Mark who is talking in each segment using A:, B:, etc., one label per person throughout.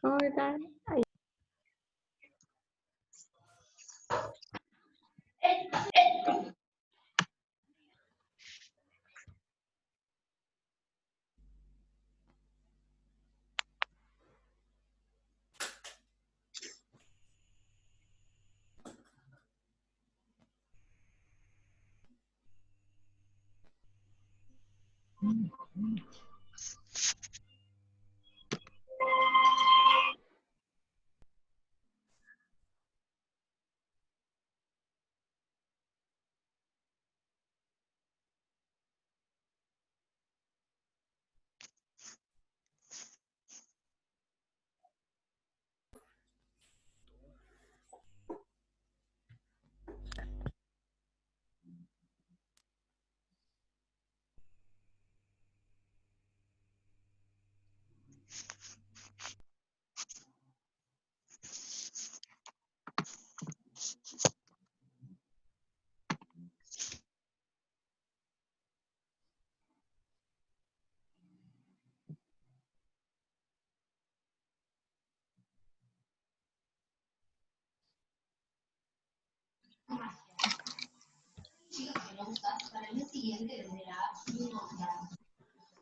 A: ¿Cómo están? Ahí.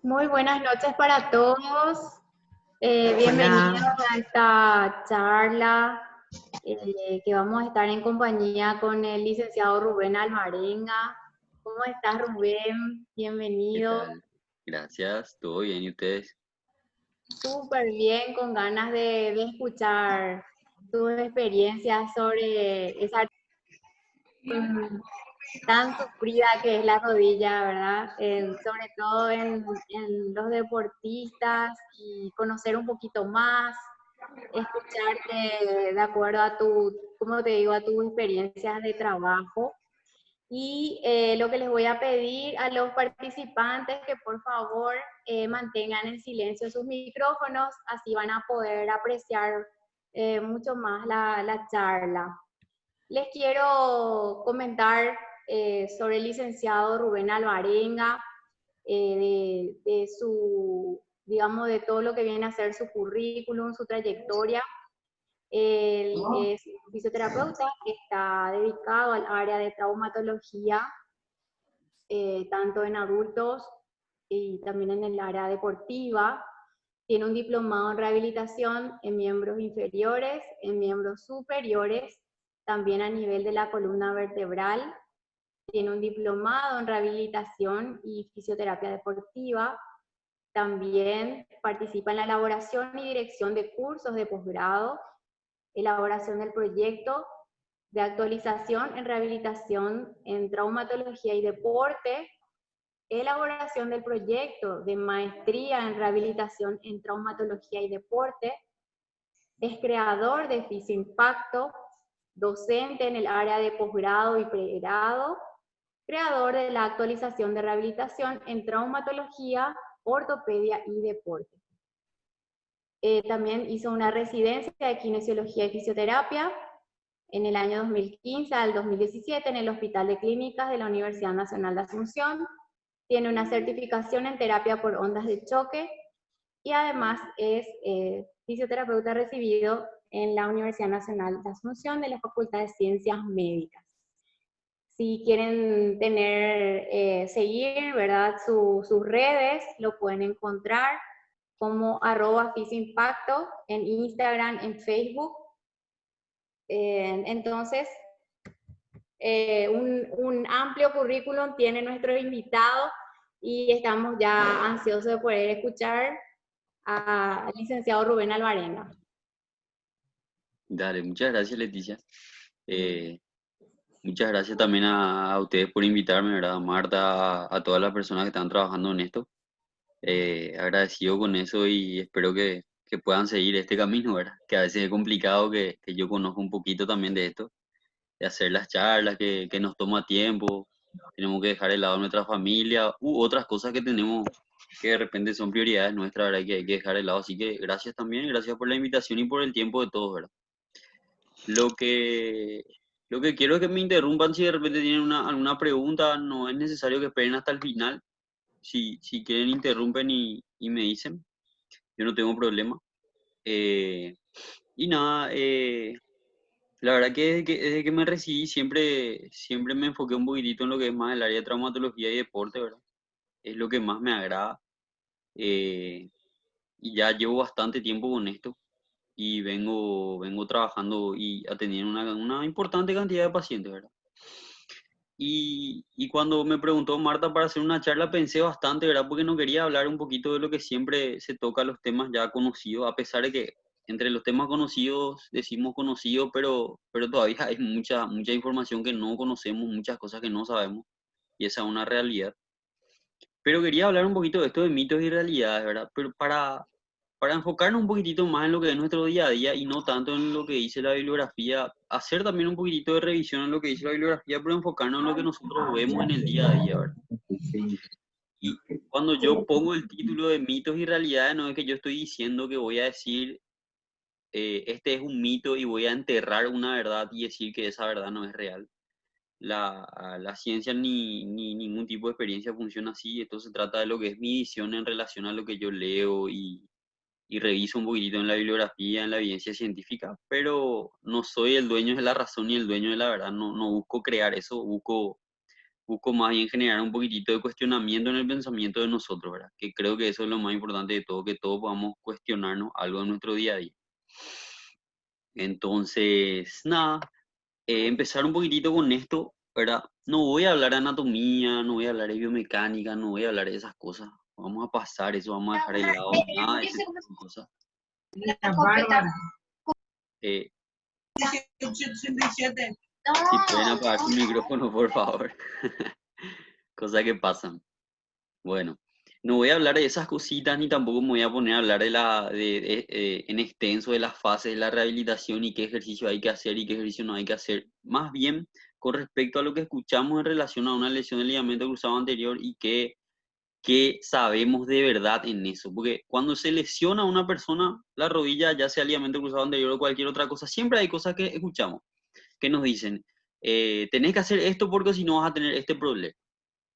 A: Muy buenas noches para todos. Bienvenidos
B: Hola,
A: a esta charla que vamos a estar en compañía con el licenciado Rubén Alvarenga. ¿Cómo estás, Rubén?
C: ¿Qué
A: Bienvenido.
C: tal? Gracias, todo bien, ¿y ustedes?
A: Súper bien, con ganas de escuchar tus experiencias sobre esa tan sufrida que es la rodilla, ¿verdad? Sobre todo en los deportistas y conocer un poquito más, escucharte de acuerdo a como te digo, a tus experiencias de trabajo. Y lo que les voy a pedir a los participantes que por favor mantengan en silencio sus micrófonos, así van a poder apreciar mucho más la charla. Les quiero comentar sobre el licenciado Rubén Alvarenga, de su, digamos, de todo lo que viene a ser su currículum, su trayectoria. Él es fisioterapeuta que está dedicado al área de traumatología, tanto en adultos y también en el área deportiva. Tiene un diplomado en rehabilitación en miembros inferiores, en miembros superiores, también a nivel de la columna vertebral. Tiene un diplomado en rehabilitación y fisioterapia deportiva. También participa en la elaboración y dirección de cursos de posgrado, elaboración del proyecto de actualización en rehabilitación en traumatología y deporte, elaboración del proyecto de maestría en rehabilitación en traumatología y deporte, es creador de FISImpacto, docente en el área de posgrado y pregrado, creador de la actualización de rehabilitación en traumatología, ortopedia y deporte. También hizo una residencia de kinesiología y fisioterapia en el año 2015 al 2017 en el Hospital de Clínicas de la Universidad Nacional de Asunción. Tiene una certificación en terapia por ondas de choque y además es fisioterapeuta recibido en la Universidad Nacional de Asunción de la Facultad de Ciencias Médicas. Si quieren seguir, ¿verdad? Sus redes, lo pueden encontrar como @fisimpacto en Instagram, en Facebook. Entonces, un amplio currículum tiene nuestro invitado y estamos ya ansiosos de poder escuchar al licenciado Rubén Alvarenga.
C: Dale, muchas gracias, Leticia. Muchas gracias también a ustedes por invitarme, ¿verdad? A Marta, a todas las personas que están trabajando en esto. Agradecido con eso y espero que puedan seguir este camino, ¿verdad? Que a veces es complicado, que yo conozco un poquito también de esto, de hacer las charlas, que nos toma tiempo, tenemos que dejar de lado nuestra familia u otras cosas que tenemos que de repente son prioridades nuestras, ¿verdad? Que hay que dejar de lado. Así que gracias también, gracias por la invitación y por el tiempo de todos, ¿verdad? Lo que, lo que quiero es que me interrumpan si de repente tienen alguna pregunta, no es necesario que esperen hasta el final. Si quieren interrumpen y me dicen, yo no tengo problema. Eh, y nada, la verdad que desde que me recibí siempre me enfoqué un poquitito en lo que es más el área de traumatología y deporte, ¿verdad? Es lo que más me agrada. eh, y ya llevo bastante tiempo con esto y vengo trabajando y atendiendo una importante cantidad de pacientes, ¿verdad? Y cuando me preguntó Marta para hacer una charla pensé bastante, ¿verdad? Porque no quería hablar un poquito de lo que siempre se toca, los temas ya conocidos, a pesar de que entre los temas conocidos decimos conocido, pero todavía hay mucha información que no conocemos, muchas cosas que no sabemos, y esa es una realidad. Pero quería hablar un poquito de esto de mitos y realidades, ¿verdad? Pero para enfocarnos un poquitito más en lo que es nuestro día a día y no tanto en lo que dice la bibliografía, hacer también un poquitito de revisión en lo que dice la bibliografía, pero enfocarnos en lo que nosotros vemos en el día a día, ¿verdad? Y cuando yo pongo el título de mitos y realidades, no es que yo estoy diciendo que voy a decir, este es un mito y voy a enterrar una verdad y decir que esa verdad no es real. La ciencia ni ningún tipo de experiencia funciona así. Esto se trata de lo que es mi visión en relación a lo que yo leo y reviso un poquitito en la bibliografía, en la evidencia científica, pero no soy el dueño de la razón ni el dueño de la verdad. No busco crear eso, busco más bien generar un poquitito de cuestionamiento en el pensamiento de nosotros, ¿verdad? Que creo que eso es lo más importante de todo, que todos podamos cuestionarnos algo en nuestro día a día. Entonces, nada, empezar un poquitito con esto, ¿verdad? No voy a hablar de anatomía, no voy a hablar de biomecánica, no voy a hablar de esas cosas. Vamos a pasar eso, vamos a dejar de lado nada de ese tipo de cosas. Eh, si pueden apagar su micrófono, por favor. Cosas que pasan. Bueno, no voy a hablar de esas cositas ni tampoco me voy a poner a hablar en extenso de las fases de la rehabilitación y qué ejercicio hay que hacer y qué ejercicio no hay que hacer. Más bien con respecto a lo que escuchamos en relación a una lesión del ligamento cruzado anterior y qué sabemos de verdad en eso. Porque cuando se lesiona a una persona la rodilla, ya sea ligamento cruzado anterior o cualquier otra cosa, siempre hay cosas que escuchamos, que nos dicen, tenés que hacer esto porque si no vas a tener este problema.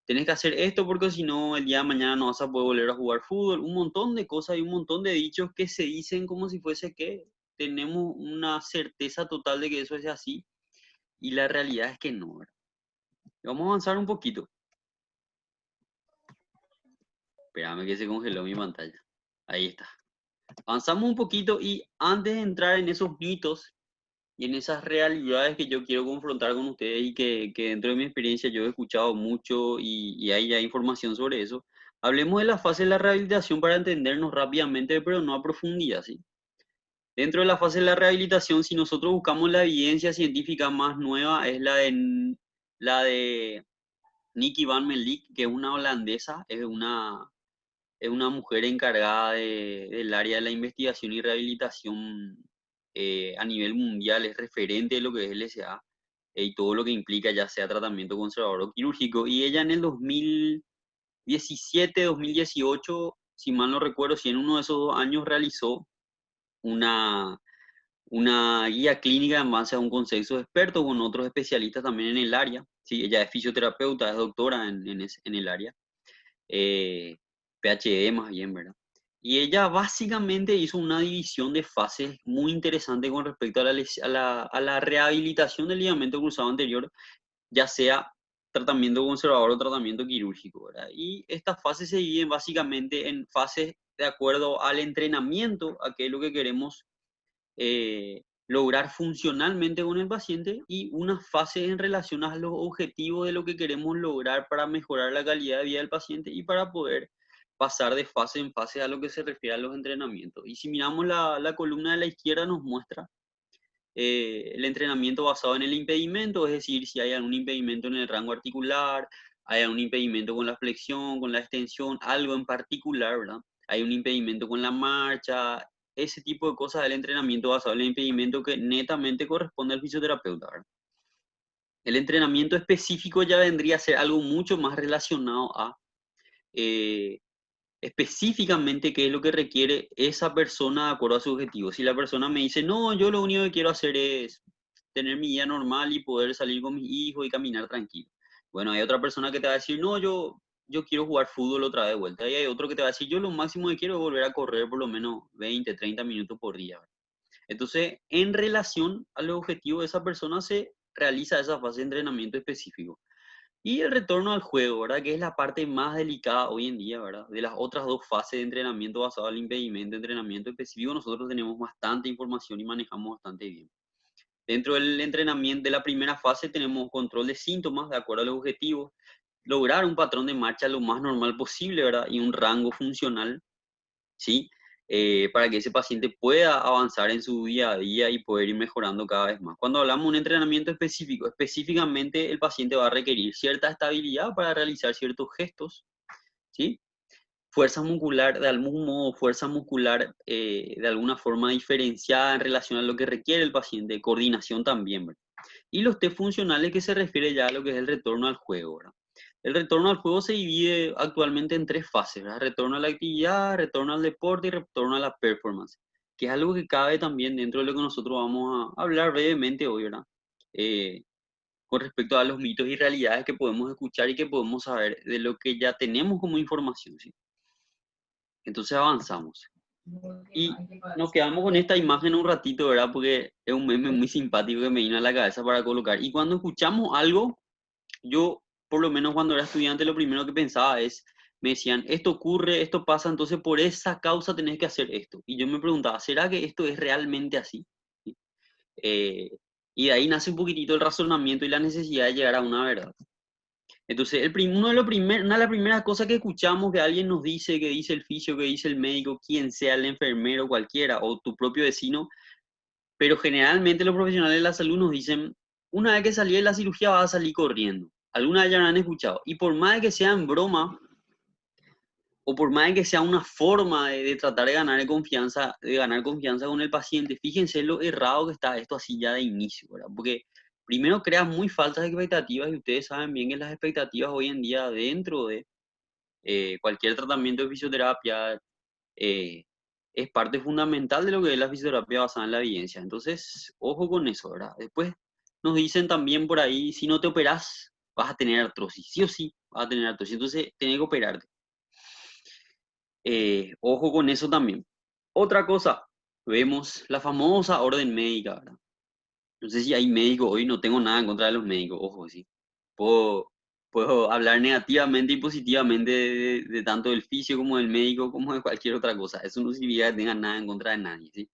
C: Tenés que hacer esto porque si no, el día de mañana no vas a poder volver a jugar fútbol. Un montón de cosas y un montón de dichos que se dicen como si fuese que tenemos una certeza total de que eso es así. Y la realidad es que no, ¿verdad? Vamos a avanzar un poquito. Espérame que se congeló mi pantalla. Ahí está. Avanzamos un poquito y antes de entrar en esos mitos y en esas realidades que yo quiero confrontar con ustedes y que dentro de mi experiencia yo he escuchado mucho y hay ya información sobre eso, hablemos de la fase de la rehabilitación para entendernos rápidamente, pero no a profundidad, ¿sí? Dentro de la fase de la rehabilitación, si nosotros buscamos la evidencia científica más nueva, es la de Nikki Van Melik, que es una holandesa, es una mujer encargada del área de la investigación y rehabilitación a nivel mundial, es referente de lo que es el LSA y todo lo que implica ya sea tratamiento conservador o quirúrgico. Y ella en el 2017, 2018, si mal no recuerdo, si en uno de esos 2 años realizó una, una guía clínica en base a un consenso de expertos con otros especialistas también en el área. Sí, ella es fisioterapeuta, es doctora en el área. PhD más bien, ¿verdad? Y ella básicamente hizo una división de fases muy interesante con respecto a la rehabilitación del ligamento cruzado anterior, ya sea tratamiento conservador o tratamiento quirúrgico, ¿verdad? Y estas fases se dividen básicamente en fases de acuerdo al entrenamiento, a qué es lo que queremos lograr funcionalmente con el paciente, y una fase en relación a los objetivos de lo que queremos lograr para mejorar la calidad de vida del paciente y para poder pasar de fase en fase a lo que se refiere a los entrenamientos. Y si miramos la columna de la izquierda nos muestra el entrenamiento basado en el impedimento, es decir, si hay algún impedimento en el rango articular, hay algún impedimento con la flexión, con la extensión, algo en particular, ¿verdad? Hay un impedimento con la marcha, ese tipo de cosas del entrenamiento basado en el impedimento que netamente corresponde al fisioterapeuta, ¿verdad? El entrenamiento específico ya vendría a ser algo mucho más relacionado a eh, específicamente qué es lo que requiere esa persona de acuerdo a su objetivo. Si la persona me dice, no, yo lo único que quiero hacer es tener mi vida normal y poder salir con mis hijos y caminar tranquilo. Bueno, hay otra persona que te va a decir, no, yo yo quiero jugar fútbol otra vez de vuelta. Y hay otro que te va a decir, yo lo máximo que quiero es volver a correr por lo menos 20, 30 minutos por día. Entonces, en relación al objetivo de esa persona se realiza esa fase de entrenamiento específico. Y el retorno al juego, ¿verdad? Que es la parte más delicada hoy en día, ¿verdad? De las otras dos fases de entrenamiento basado al impedimento de entrenamiento específico, nosotros tenemos bastante información y manejamos bastante bien. Dentro del entrenamiento de la primera fase tenemos control de síntomas de acuerdo a los objetivos, lograr un patrón de marcha lo más normal posible, ¿verdad? Y un rango funcional, ¿sí? Para que ese paciente pueda avanzar en su día a día y poder ir mejorando cada vez más. Cuando hablamos de un entrenamiento específico, específicamente el paciente va a requerir cierta estabilidad para realizar ciertos gestos, ¿sí? Fuerza muscular, de algún modo, fuerza muscular de alguna forma diferenciada en relación a lo que requiere el paciente, coordinación también, ¿verdad? Y los test funcionales que se refiere ya a lo que es el retorno al juego, ¿verdad? El retorno al juego se divide actualmente en tres fases, ¿verdad? Retorno a la actividad, retorno al deporte y retorno a la performance, que es algo que cabe también dentro de lo que nosotros vamos a hablar brevemente hoy, ¿verdad? Eh, con respecto a los mitos y realidades que podemos escuchar y que podemos saber de lo que ya tenemos como información, ¿sí? Entonces avanzamos. Y nos quedamos con esta imagen un ratito, ¿verdad? Porque es un meme muy simpático que me vino a la cabeza para colocar. Y cuando escuchamos algo, yo, por lo menos cuando era estudiante, lo primero que pensaba es, me decían, esto ocurre, esto pasa, entonces por esa causa tenés que hacer esto. Y yo me preguntaba, ¿será que esto es realmente así? ¿Sí? Eh, y de ahí nace un poquitito el razonamiento y la necesidad de llegar a una verdad. Entonces, una de las primeras cosas que escuchamos que alguien nos dice, que dice el fisio, que dice el médico, quien sea el enfermero, cualquiera, o tu propio vecino, pero generalmente los profesionales de la salud nos dicen, una vez que salí de la cirugía vas a salir corriendo. Alguna vez ya habrán escuchado. Y por más de que sea en broma, o por más de que sea una forma de tratar de ganar confianza con el paciente, fíjense lo errado que está esto así ya de inicio, ¿verdad? Porque primero crea muy falsas expectativas y ustedes saben bien que las expectativas hoy en día dentro de cualquier tratamiento de fisioterapia eh, es parte fundamental de lo que es la fisioterapia basada en la evidencia. Entonces, ojo con eso, ¿verdad? Después nos dicen también por ahí, si no te operas, vas a tener artrosis, sí o sí, vas a tener artrosis, entonces tenés que operarte. Ojo con eso también. Otra cosa, vemos la famosa orden médica, ¿verdad? No sé si hay médicos hoy, no tengo nada en contra de los médicos, ojo, sí. Puedo, puedo hablar negativamente y positivamente de tanto del fisio como del médico, como de cualquier otra cosa. Eso no significa que tenga nada en contra de nadie, ¿sí?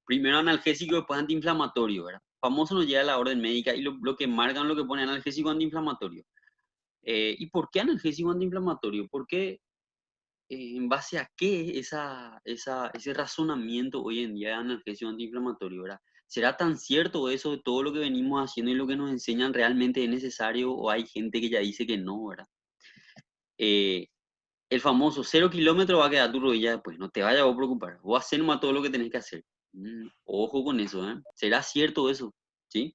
C: Primero analgésico, después antiinflamatorio, ¿verdad? Famoso nos llega la orden médica y lo que marcan lo que pone analgésico antiinflamatorio. ¿Y por qué analgésico antiinflamatorio? ¿Por qué en base a qué ese razonamiento hoy en día de analgésico antiinflamatorio, ¿verdad? ¿Será tan cierto eso de todo lo que venimos haciendo y lo que nos enseñan realmente es necesario o hay gente que ya dice que no, ¿verdad? Eh, el famoso 0 kilómetros va a quedar tu rodilla después, no te vayas a preocupar, vos hacer nomás todo lo que tenés que hacer. Ojo con eso, ¿eh? ¿Será cierto eso? ¿Sí?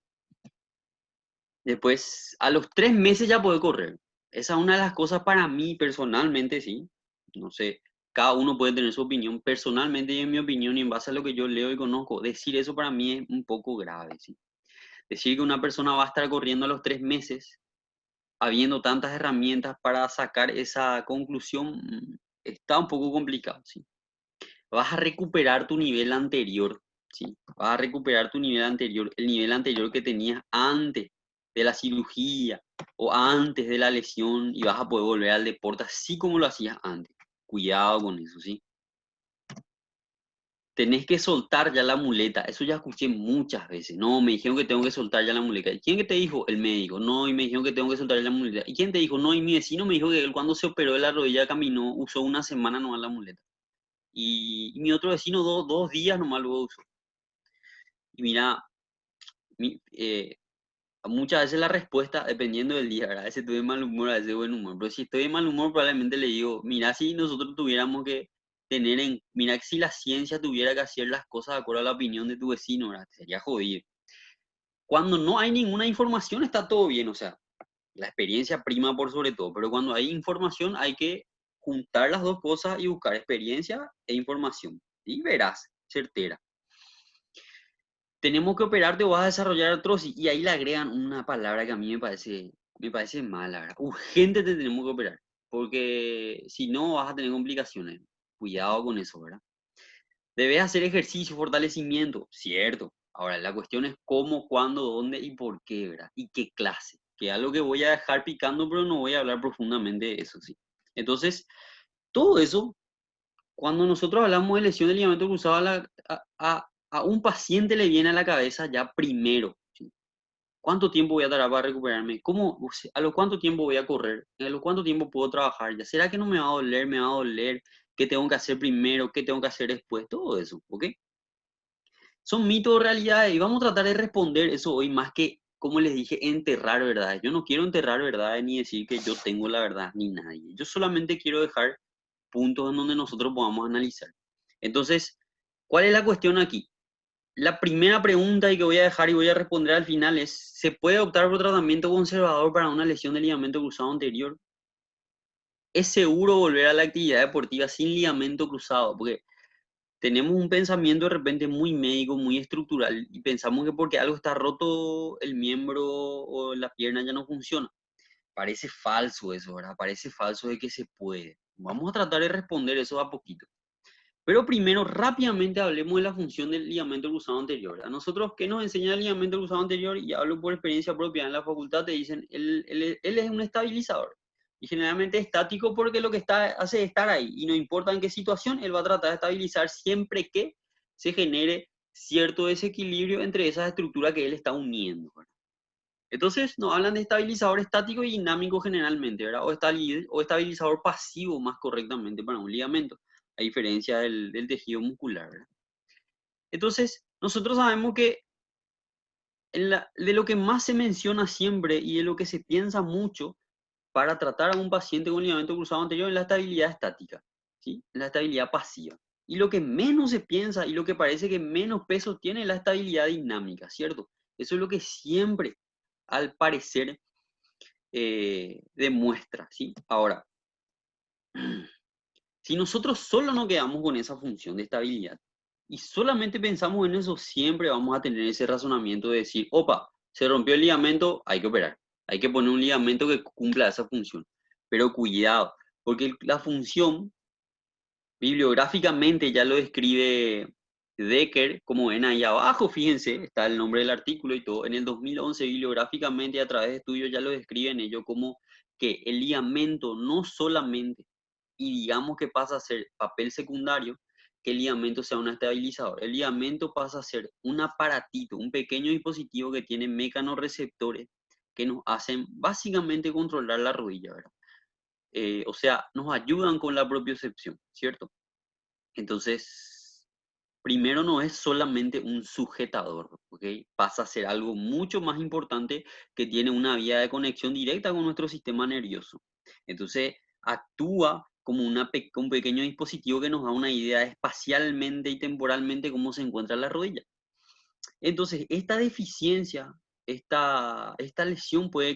C: Después, a los 3 meses ya puede correr. Esa es una de las cosas para mí personalmente, sí. No sé, cada uno puede tener su opinión. Personalmente, y en mi opinión, y en base a lo que yo leo y conozco, decir eso para mí es un poco grave, sí. Decir que una persona va a estar corriendo a los 3 meses, habiendo tantas herramientas para sacar esa conclusión, está un poco complicado, sí. Vas a recuperar tu nivel anterior, ¿sí? Vas a recuperar tu nivel anterior, el nivel anterior que tenías antes de la cirugía o antes de la lesión y vas a poder volver al deporte así como lo hacías antes. Cuidado con eso, ¿sí? Tenés que soltar ya la muleta. Eso ya escuché muchas veces. No, me dijeron que tengo que soltar ya la muleta. ¿Y quién que te dijo? El médico. No, y me dijeron que tengo que soltar ya la muleta. ¿Y quién te dijo? No, y mi vecino me dijo que él cuando se operó de la rodilla caminó, usó una semana nomás la muleta. Y mi otro vecino 2 días nomás luego usó. Y mira, mi- eh, muchas veces la respuesta, dependiendo del día, ¿verdad? A veces estoy de mal humor, a veces de buen humor. Pero si estoy de mal humor, probablemente le digo, mira, si nosotros tuviéramos que mira, si la ciencia tuviera que hacer las cosas de acuerdo a la opinión de tu vecino, ¿verdad? Sería jodido. Cuando no hay ninguna información, está todo bien, o sea, la experiencia prima por sobre todo, pero cuando hay información hay que juntar las dos cosas y buscar experiencia e información. Y verás, certera. Tenemos que operarte o vas a desarrollar artrosis. Y ahí le agregan una palabra que a mí me parece mala, ¿verdad? Urgente te tenemos que operar. porque si no vas a tener complicaciones. Cuidado con eso, ¿verdad? Debes hacer ejercicio, fortalecimiento, cierto. Ahora, la cuestión es cómo, cuándo, dónde y por qué, ¿verdad? Y qué clase, que es algo que voy a dejar picando, pero no voy a hablar profundamente de eso, ¿sí? Entonces, todo eso, cuando nosotros hablamos de lesión del ligamento cruzado, a un paciente le viene a la cabeza ya primero, ¿sí? ¿Cuánto tiempo voy a tardar para recuperarme? ¿Cómo, o sea, a lo cuánto tiempo voy a correr? ¿A lo cuánto tiempo puedo trabajar? ¿Ya será que no me va a doler? ¿Me va a doler? ¿Qué tengo que hacer primero? ¿Qué tengo que hacer después? Todo eso, ¿ok? Son mitos o realidades y vamos a tratar de responder eso hoy más que, como les dije, enterrar verdades. Yo no quiero enterrar verdades ni decir que yo tengo la verdad ni nadie. Yo solamente quiero dejar puntos en donde nosotros podamos analizar. Entonces, ¿cuál es la cuestión aquí? La primera pregunta y que voy a dejar y voy a responder al final es, ¿se puede optar por tratamiento conservador para una lesión del ligamento cruzado anterior? ¿Es seguro volver a la actividad deportiva sin ligamento cruzado? Porque tenemos un pensamiento de repente muy médico, muy estructural, y pensamos que porque algo está roto, el miembro o la pierna ya no funciona. Parece falso eso, ¿verdad? Parece falso de que se puede. Vamos a tratar de responder eso a poquito. Pero primero, rápidamente hablemos de la función del ligamento cruzado anterior. A nosotros, ¿qué nos enseña el ligamento cruzado anterior? Y hablo por experiencia propia, en la facultad te dicen, él es un estabilizador. Y generalmente es estático porque lo que hace es estar ahí. Y no importa en qué situación, él va a tratar de estabilizar siempre que se genere cierto desequilibrio entre esas estructuras que él está uniendo, ¿verdad? Entonces, nos hablan de estabilizador estático y dinámico generalmente, ¿verdad? O estabilizador pasivo más correctamente para un ligamento, a diferencia del tejido muscular, ¿verdad? Entonces, nosotros sabemos que de lo que más se menciona siempre y de lo que se piensa mucho para tratar a un paciente con ligamento cruzado anterior es la estabilidad estática, ¿sí? La estabilidad pasiva. Y lo que menos se piensa y lo que parece que menos peso tiene es la estabilidad dinámica, ¿cierto? Eso es lo que siempre, al parecer, demuestra, ¿sí? Ahora, si nosotros solo nos quedamos con esa función de estabilidad y solamente pensamos en eso, siempre vamos a tener ese razonamiento de decir, opa, se rompió el ligamento, hay que operar, hay que poner un ligamento que cumpla esa función. Pero cuidado, porque la función bibliográficamente ya lo describe Decker, como ven ahí abajo, fíjense, está el nombre del artículo y todo. En el 2011, bibliográficamente, a través de estudios, ya lo describen ellos como que el ligamento no solamente, y digamos que pasa a ser papel secundario, que el ligamento sea un estabilizador. El ligamento pasa a ser un aparatito, un pequeño dispositivo que tiene mecanorreceptores que nos hacen básicamente controlar la rodilla, ¿verdad? O sea, nos ayudan con la propiocepción, ¿cierto? Entonces, primero no es solamente un sujetador, ¿ok? Pasa a ser algo mucho más importante que tiene una vía de conexión directa con nuestro sistema nervioso. Entonces, actúa como un pequeño dispositivo que nos da una idea espacialmente y temporalmente cómo se encuentra la rodilla. Entonces, esta deficiencia, esta lesión puede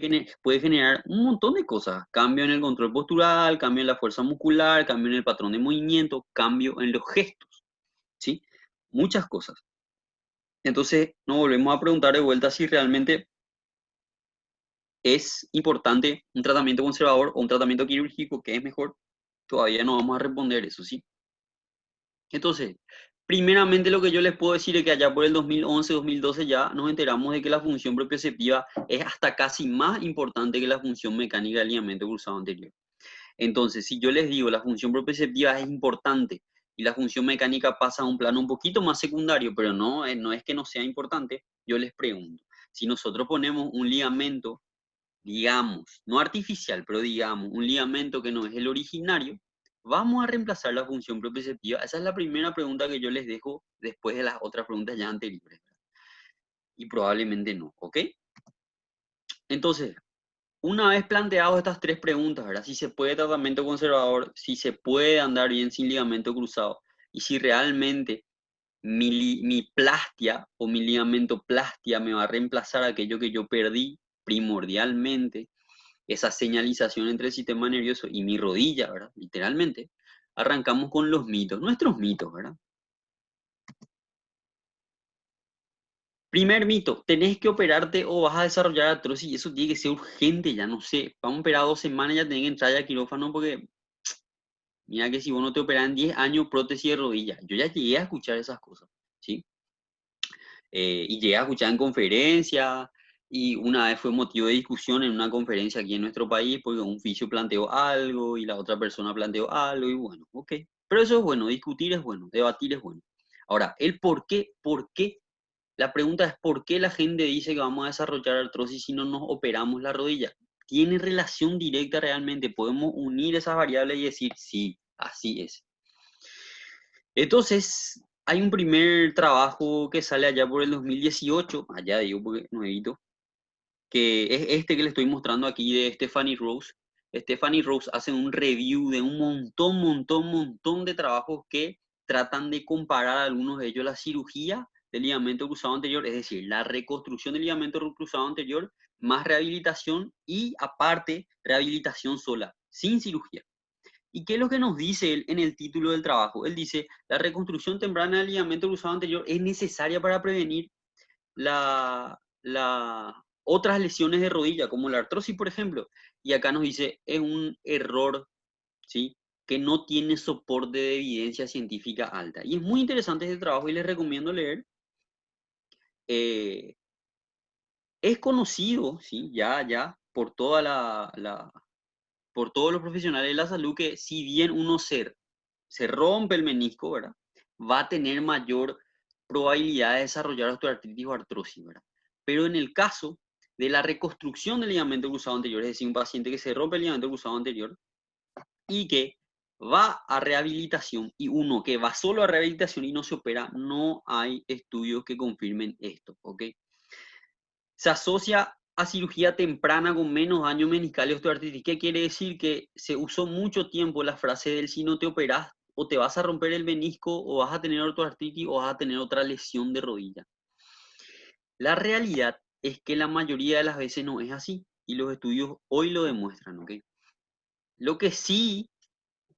C: generar un montón de cosas. Cambio en el control postural, cambio en la fuerza muscular, cambio en el patrón de movimiento, cambio en los gestos, ¿sí? Muchas cosas. Entonces, nos volvemos a preguntar de vuelta si realmente es importante un tratamiento conservador o un tratamiento quirúrgico, ¿qué es mejor? Todavía no vamos a responder eso, ¿sí? Entonces, primeramente lo que yo les puedo decir es que allá por el 2011, 2012 ya nos enteramos de que la función propioceptiva es hasta casi más importante que la función mecánica del ligamento cruzado anterior. Entonces, si yo les digo la función propioceptiva es importante y la función mecánica pasa a un plano un poquito más secundario, pero no es que no sea importante, yo les pregunto, si nosotros ponemos un ligamento, digamos, no artificial, pero digamos, un ligamento que no es el originario, vamos a reemplazar la función propioceptiva. Esa es la primera pregunta que yo les dejo después de las otras preguntas ya anteriores, ¿verdad? Y probablemente no, ¿ok? Entonces, una vez planteadas estas tres preguntas, ¿verdad? Si se puede tratamiento conservador, si se puede andar bien sin ligamento cruzado y si realmente mi plastia o mi ligamento plastia me va a reemplazar aquello que yo perdí primordialmente, esa señalización entre el sistema nervioso y mi rodilla, ¿verdad? Literalmente, arrancamos con los mitos, nuestros mitos, ¿verdad? Primer mito, tenés que operarte o vas a desarrollar artrosis, eso tiene que ser urgente, ya no sé, vamos a operar 2 semanas, ya tenés que entrar ya al quirófano porque mira que si vos no te operas en 10 años, prótesis de rodilla. Yo ya llegué a escuchar esas cosas, ¿sí? Y llegué a escuchar en conferencias, y una vez fue motivo de discusión en una conferencia aquí en nuestro país, porque un fisio planteó algo y la otra persona planteó algo, y bueno, ok. Pero eso es bueno, discutir es bueno, debatir es bueno. Ahora, el por qué, la pregunta es por qué la gente dice que vamos a desarrollar artrosis si no nos operamos la rodilla. ¿Tiene relación directa realmente? ¿Podemos unir esas variables y decir, sí, así es? Entonces, hay un primer trabajo que sale allá por el 2018, allá digo porque nuevito, que es este que le estoy mostrando aquí de Stephanie Rose. Stephanie Rose hace un review de un montón de trabajos que tratan de comparar algunos de ellos la cirugía del ligamento cruzado anterior, es decir, la reconstrucción del ligamento cruzado anterior, más rehabilitación y aparte rehabilitación sola, sin cirugía. ¿Y qué es lo que nos dice él en el título del trabajo? Él dice, la reconstrucción temprana del ligamento cruzado anterior es necesaria para prevenir otras lesiones de rodilla, como la artrosis, por ejemplo. Y acá nos dice, es un error, ¿sí? Que no tiene soporte de evidencia científica alta. Y es muy interesante este trabajo y les recomiendo leer. Eh, es conocido, ¿sí? Ya, por por todos los profesionales de la salud, que si bien uno se rompe el menisco, ¿verdad? Va a tener mayor probabilidad de desarrollar osteoartritis o artrosis, ¿verdad? Pero en el caso de la reconstrucción del ligamento cruzado anterior, es decir, un paciente que se rompe el ligamento cruzado anterior y que va a rehabilitación y uno que va solo a rehabilitación y no se opera, no hay estudios que confirmen esto, ¿ok? Se asocia a cirugía temprana con menos daño meniscal y osteoartritis. ¿Qué quiere decir? Que se usó mucho tiempo la frase del si no te operas o te vas a romper el menisco o vas a tener osteoartritis o vas a tener otra lesión de rodilla. La realidad es que la mayoría de las veces no es así y los estudios hoy lo demuestran, ¿ok? Lo que sí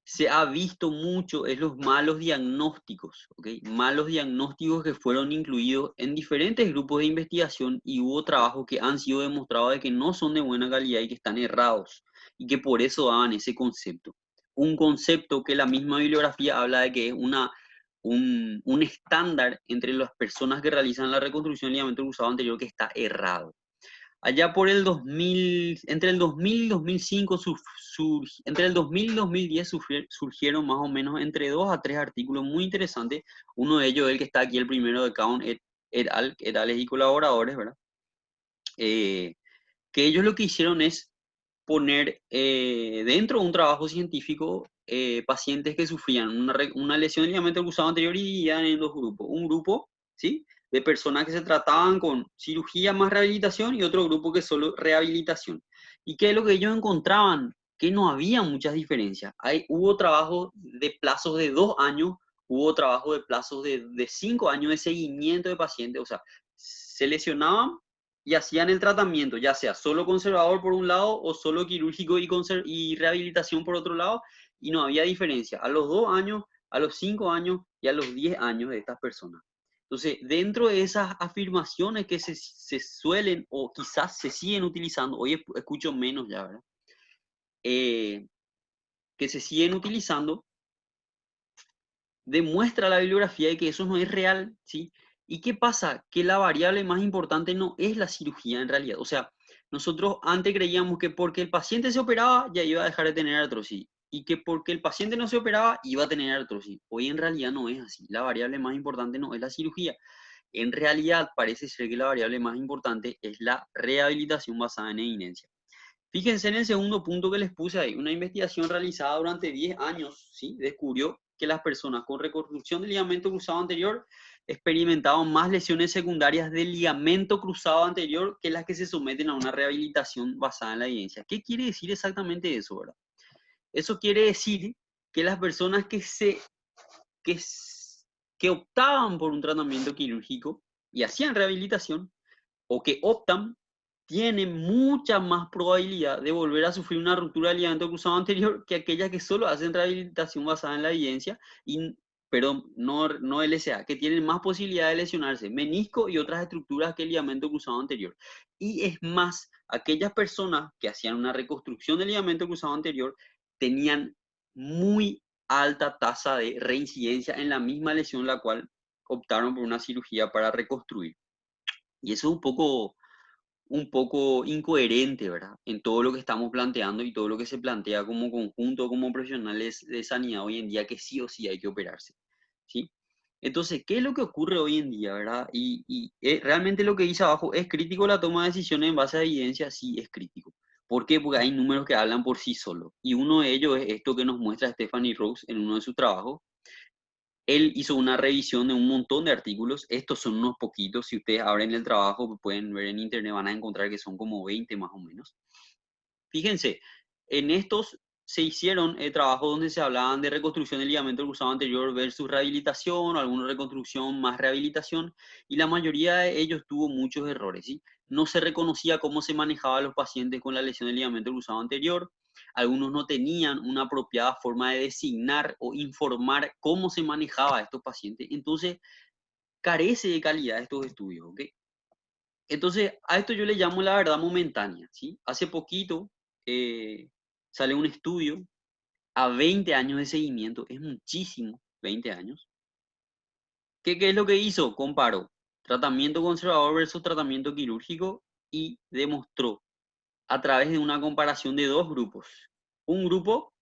C: se ha visto mucho es los malos diagnósticos, ¿ok? Malos diagnósticos que fueron incluidos en diferentes grupos de investigación y hubo trabajos que han sido demostrados de que no son de buena calidad y que están errados y que por eso daban ese concepto. Un concepto que la misma bibliografía habla de que es un estándar entre las personas que realizan la reconstrucción del ligamento cruzado anterior que está errado. Allá por el 2000, entre el 2000 y 2005, entre el 2000 y 2010 surgieron más o menos entre 2 a 3 artículos muy interesantes. Uno de ellos es el que está aquí, el primero de Count et al y colaboradores, ¿verdad? Que ellos lo que hicieron es poner dentro de un trabajo científico pacientes que sufrían una lesión del ligamento cruzado anterior y dividían en 2 grupos. Un grupo, ¿sí?, de personas que se trataban con cirugía más rehabilitación y otro grupo que solo rehabilitación. ¿Y qué es lo que ellos encontraban? Que no había muchas diferencias. Hubo trabajos de plazos de 2 años, hubo trabajos de plazos de 5 años de seguimiento de pacientes, o sea, se lesionaban y hacían el tratamiento, ya sea solo conservador por un lado o solo quirúrgico y rehabilitación por otro lado, y no había diferencia a los 2 años, a los 5 años y a los 10 años de estas personas. Entonces, dentro de esas afirmaciones que se suelen o quizás se siguen utilizando, hoy escucho menos ya, ¿verdad? Que se siguen utilizando, demuestra la bibliografía de que eso no es real, ¿sí? ¿Y qué pasa? Que la variable más importante no es la cirugía en realidad. O sea, nosotros antes creíamos que porque el paciente se operaba ya iba a dejar de tener artrosis y que porque el paciente no se operaba iba a tener artrosis. Hoy en realidad no es así. La variable más importante no es la cirugía. En realidad parece ser que la variable más importante es la rehabilitación basada en evidencia. Fíjense en el segundo punto que les puse ahí. Una investigación realizada durante 10 años, ¿sí?, descubrió que las personas con reconstrucción del ligamento cruzado anterior experimentaban más lesiones secundarias del ligamento cruzado anterior que las que se someten a una rehabilitación basada en la evidencia. ¿Qué quiere decir exactamente eso, verdad? Eso quiere decir que las personas que, que optaban por un tratamiento quirúrgico y hacían rehabilitación, o que optan, tienen mucha más probabilidad de volver a sufrir una ruptura del ligamento cruzado anterior que aquellas que solo hacen rehabilitación basada en la evidencia y pero no LSA, que tienen más posibilidad de lesionarse, menisco y otras estructuras que el ligamento cruzado anterior. Y es más, aquellas personas que hacían una reconstrucción del ligamento cruzado anterior tenían muy alta tasa de reincidencia en la misma lesión, la cual optaron por una cirugía para reconstruir. Y eso es un poco incoherente, ¿verdad? En todo lo que estamos planteando y todo lo que se plantea como conjunto, como profesionales de sanidad hoy en día, que sí o sí hay que operarse, ¿sí? Entonces, ¿qué es lo que ocurre hoy en día, verdad? Realmente lo que dice abajo, ¿es crítico la toma de decisiones en base a evidencia? Sí, es crítico. ¿Por qué? Porque hay números que hablan por sí solos. Y uno de ellos es esto que nos muestra Stephanie Rose en uno de sus trabajos. Él hizo una revisión de un montón de artículos. Estos son unos poquitos. Si ustedes abren el trabajo, pueden ver en internet, van a encontrar que son como 20 más o menos. Fíjense, en estos se hicieron trabajos donde se hablaban de reconstrucción del ligamento cruzado anterior versus rehabilitación, o alguna reconstrucción más rehabilitación, y la mayoría de ellos tuvo muchos errores, ¿sí? No se reconocía cómo se manejaba a los pacientes con la lesión del ligamento cruzado anterior. Algunos no tenían una apropiada forma de designar o informar cómo se manejaba a estos pacientes. Entonces, carece de calidad estos estudios, ¿ok? Entonces, a esto yo le llamo la verdad momentánea, ¿sí? Hace poquito sale un estudio a 20 años de seguimiento, es muchísimo, 20 años. ¿Qué es lo que hizo? Comparó tratamiento conservador versus tratamiento quirúrgico y demostró a través de una comparación de dos grupos. Un grupo,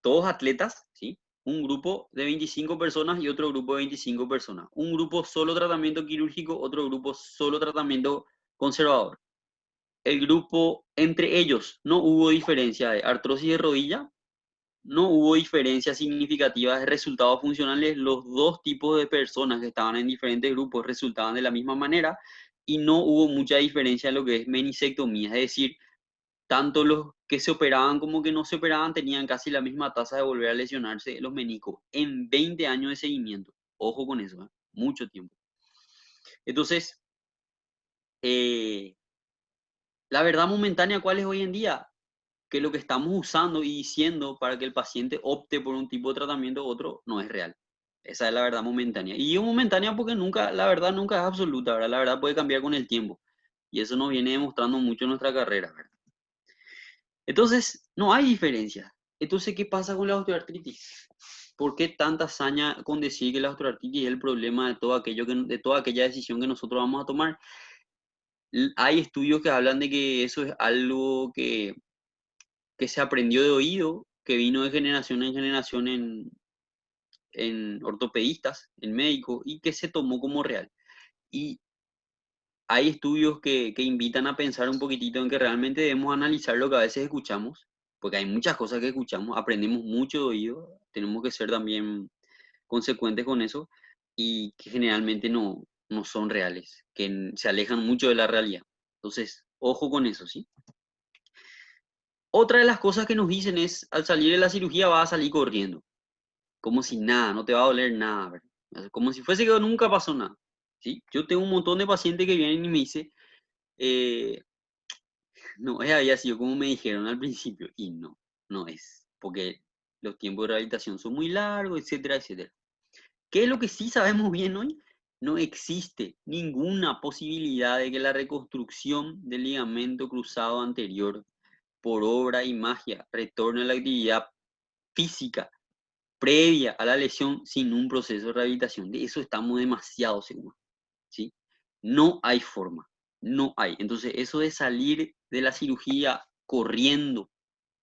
C: todos atletas, ¿sí? Un grupo de 25 personas y otro grupo de 25 personas. Un grupo solo tratamiento quirúrgico, otro grupo solo tratamiento conservador. El grupo, entre ellos, no hubo diferencia de artrosis de rodilla, no hubo diferencias significativas de resultados funcionales. Los dos tipos de personas que estaban en diferentes grupos resultaban de la misma manera y no hubo mucha diferencia en lo que es menisectomía, es decir, tanto los que se operaban como que no se operaban tenían casi la misma tasa de volver a lesionarse los meniscos en 20 años de seguimiento. Ojo con eso, ¿eh? Mucho tiempo. Entonces, eh, la verdad momentánea, ¿cuál es hoy en día? Que lo que estamos usando y diciendo para que el paciente opte por un tipo de tratamiento u otro no es real. Esa es la verdad momentánea. Y digo momentánea porque nunca, la verdad nunca es absoluta, ¿verdad? La verdad puede cambiar con el tiempo. Y eso nos viene demostrando mucho en nuestra carrera, ¿verdad? Entonces, no hay diferencia. Entonces, ¿qué pasa con la osteoartritis? ¿Por qué tanta hazaña con decir que la osteoartritis es el problema de todo aquello de toda aquella decisión que nosotros vamos a tomar? Hay estudios que hablan de que eso es algo que se aprendió de oído, que vino de generación en generación en ortopedistas, en médicos, y que se tomó como real. Y hay estudios que invitan a pensar un poquitito en que realmente debemos analizar lo que a veces escuchamos, porque hay muchas cosas que escuchamos, aprendemos mucho de oído, tenemos que ser también consecuentes con eso, y que generalmente no son reales, que se alejan mucho de la realidad. Entonces, ojo con eso, ¿sí? Otra de las cosas que nos dicen es, al salir de la cirugía vas a salir corriendo, como si nada, no te va a doler nada, ¿verdad? Como si fuese que nunca pasó nada, ¿sí? Yo tengo un montón de pacientes que vienen y me dicen, eh, no, había sido como me dijeron al principio, y no es, porque los tiempos de rehabilitación son muy largos, etcétera, etcétera. ¿Qué es lo que sí sabemos bien hoy? No existe ninguna posibilidad de que la reconstrucción del ligamento cruzado anterior por obra y magia retorne a la actividad física previa a la lesión sin un proceso de rehabilitación. De eso estamos demasiado seguros, ¿sí? No hay forma, no hay. Entonces, eso de salir de la cirugía corriendo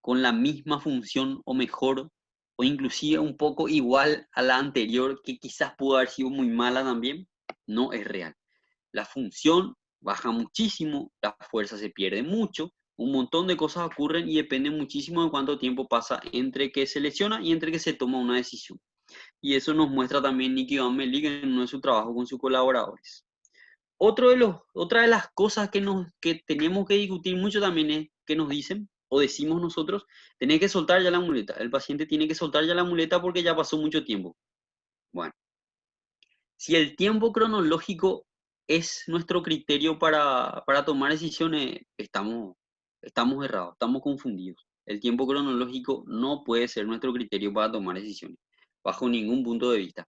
C: con la misma función o mejor, o inclusive un poco igual a la anterior, que quizás pudo haber sido muy mala también, no es real. La función baja muchísimo, la fuerza se pierde mucho, un montón de cosas ocurren y depende muchísimo de cuánto tiempo pasa entre que se lesiona y entre que se toma una decisión. Y eso nos muestra también Nicky Van Melig en uno de sus trabajos con sus colaboradores. Otra de las cosas que tenemos que discutir mucho también es que nos dicen o decimos nosotros, tenés que soltar ya la muleta. El paciente tiene que soltar ya la muleta porque ya pasó mucho tiempo. Bueno, si el tiempo cronológico es nuestro criterio para tomar decisiones, estamos errados, estamos confundidos. El tiempo cronológico no puede ser nuestro criterio para tomar decisiones. bajo ningún punto de vista,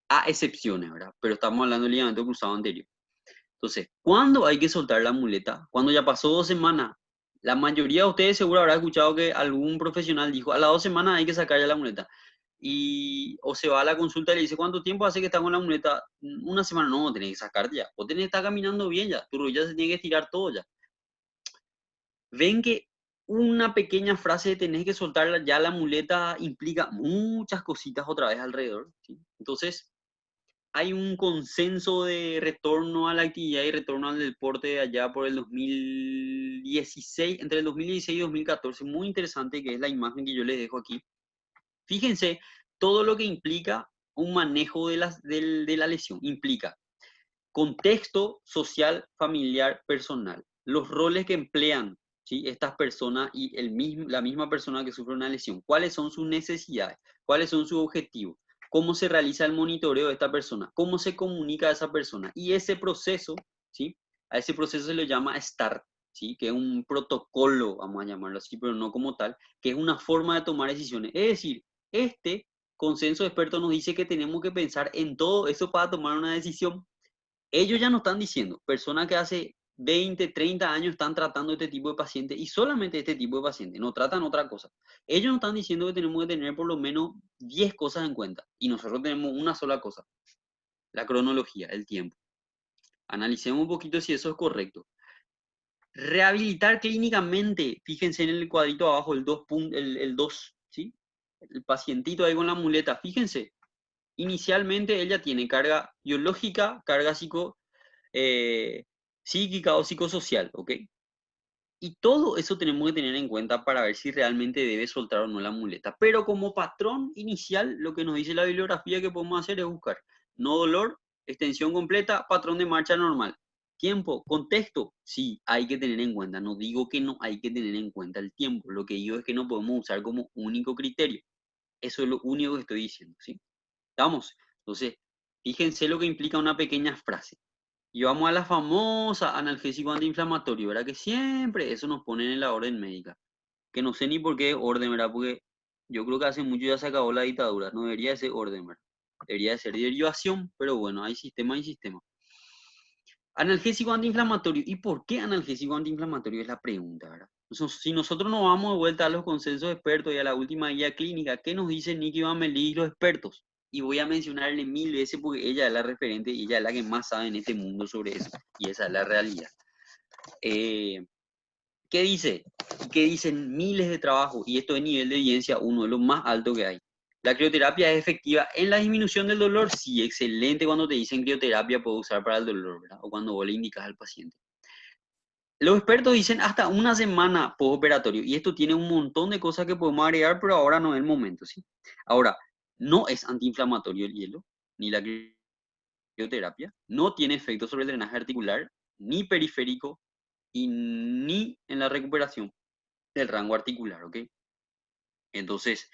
C: a excepciones, ¿verdad? Pero estamos hablando del ligamento cruzado anterior. Entonces, ¿cuándo hay que soltar la muleta? Cuando ya pasó 2 semanas. La mayoría de ustedes seguro habrá escuchado que algún profesional dijo, a las 2 semanas hay que sacar ya la muleta. O se va a la consulta y le dice, ¿cuánto tiempo hace que está con la muleta? Una semana, no, tenés que sacarte ya. O tenés que estar caminando bien ya. Tu rodilla se tiene que estirar todo ya. Ven que una pequeña frase de tenés que soltar ya la muleta implica muchas cositas otra vez alrededor, ¿sí? Entonces, hay un consenso de retorno a la actividad y retorno al deporte de allá por el 2016, entre el 2016 y 2014, muy interesante, que es la imagen que yo les dejo aquí. Fíjense todo lo que implica un manejo de la lesión. Implica contexto social, familiar, personal, los roles que emplean, ¿sí?, estas personas y la misma persona que sufre una lesión, cuáles son sus necesidades, cuáles son sus objetivos, cómo se realiza el monitoreo de esta persona, cómo se comunica a esa persona. Y ese proceso, ¿sí?, a ese proceso se le llama START, ¿sí?, que es un protocolo, vamos a llamarlo así, pero no como tal, que es una forma de tomar decisiones. Es decir, este consenso de expertos nos dice que tenemos que pensar en todo eso para tomar una decisión. Ellos ya nos están diciendo, personas que hace 20, 30 años están tratando este tipo de pacientes y solamente este tipo de pacientes, no tratan otra cosa. Ellos nos están diciendo que tenemos que tener por lo menos 10 cosas en cuenta y nosotros tenemos una sola cosa, la cronología, el tiempo. Analicemos un poquito si eso es correcto. Rehabilitar clínicamente, fíjense en el cuadrito abajo, el 2, el 2, ¿sí? El pacientito ahí con la muleta, fíjense. Inicialmente ella tiene carga biológica, carga psíquica o psicosocial, ¿ok? Y todo eso tenemos que tener en cuenta para ver si realmente debe soltar o no la muleta. Pero como patrón inicial, lo que nos dice la bibliografía que podemos hacer es buscar no dolor, extensión completa, patrón de marcha normal. Tiempo, contexto, sí, hay que tener en cuenta. No digo que no hay que tener en cuenta el tiempo. Lo que digo es que no podemos usar como único criterio. Eso es lo único que estoy diciendo, ¿sí? ¿Estamos? Entonces, fíjense lo que implica una pequeña frase. Y vamos a la famosa analgésico antiinflamatorio, ¿verdad? Que siempre eso nos ponen en la orden médica. Que no sé ni por qué orden, ¿verdad? Porque yo creo que hace mucho ya se acabó la dictadura. No debería de ser orden, ¿verdad? Debería de ser derivación, pero bueno, hay sistema y sistema. Analgésico antiinflamatorio. ¿Y por qué analgésico antiinflamatorio? Es la pregunta, ¿verdad? Si nosotros nos vamos de vuelta a los consensos expertos y a la última guía clínica, ¿qué nos dicen Nikki Van Melí y los expertos? Y voy a mencionarle 1000 veces porque ella es la referente y ella es la que más sabe en este mundo sobre eso. Y esa es la realidad. ¿Qué dice? ¿Qué dicen miles de trabajos? Y esto es nivel de evidencia uno de los más altos que hay. ¿La crioterapia es efectiva en la disminución del dolor? Sí, excelente cuando te dicen crioterapia puedo usar para el dolor, ¿verdad? O cuando vos le indicas al paciente. Los expertos dicen hasta una semana postoperatorio. Y esto tiene un montón de cosas que podemos agregar, pero ahora no es el momento, ¿sí? Ahora, no es antiinflamatorio el hielo, ni la crioterapia. No tiene efecto sobre el drenaje articular, ni periférico, y ni en la recuperación del rango articular, ¿ok? Entonces,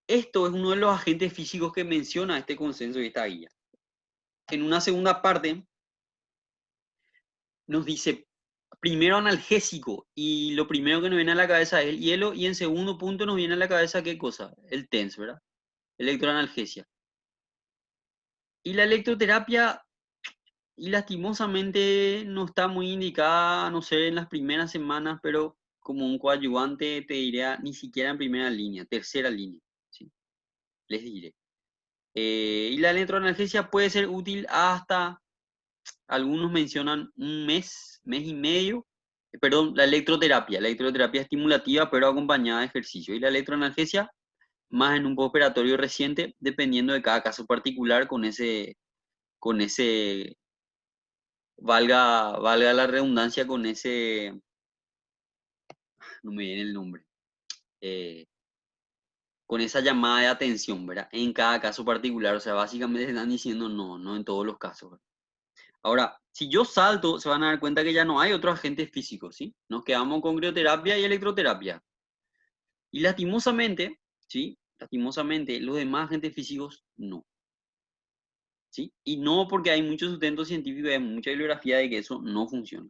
C: esto es uno de los agentes físicos que menciona este consenso y esta guía. En una segunda parte, nos dice primero analgésico, y lo primero que nos viene a la cabeza es el hielo, y en segundo punto nos viene a la cabeza ¿qué cosa? El TENS, ¿verdad? Electroanalgesia. Y la electroterapia, y lastimosamente no está muy indicada, no sé, en las primeras semanas, pero como un coadyuvante, te diría, ni siquiera en primera línea, tercera línea, ¿sí? Les diré. Y la electroanalgesia puede ser útil hasta, algunos mencionan un mes, mes y medio. Perdón, la electroterapia estimulativa, pero acompañada de ejercicio. Y la electroanalgesia, más en un postoperatorio reciente, dependiendo de cada caso particular, con ese, valga la redundancia, con ese, no me viene el nombre, eh, con esa llamada de atención, ¿verdad? En cada caso particular, o sea, básicamente están diciendo no, no en todos los casos, ¿verdad? Ahora, si yo salto, se van a dar cuenta que ya no hay otros agentes físicos, ¿sí? Nos quedamos con crioterapia y electroterapia. Y lastimosamente, ¿sí? Lastimosamente, los demás agentes físicos no, ¿sí? Y no porque hay mucho sustento científico y hay mucha bibliografía de que eso no funciona.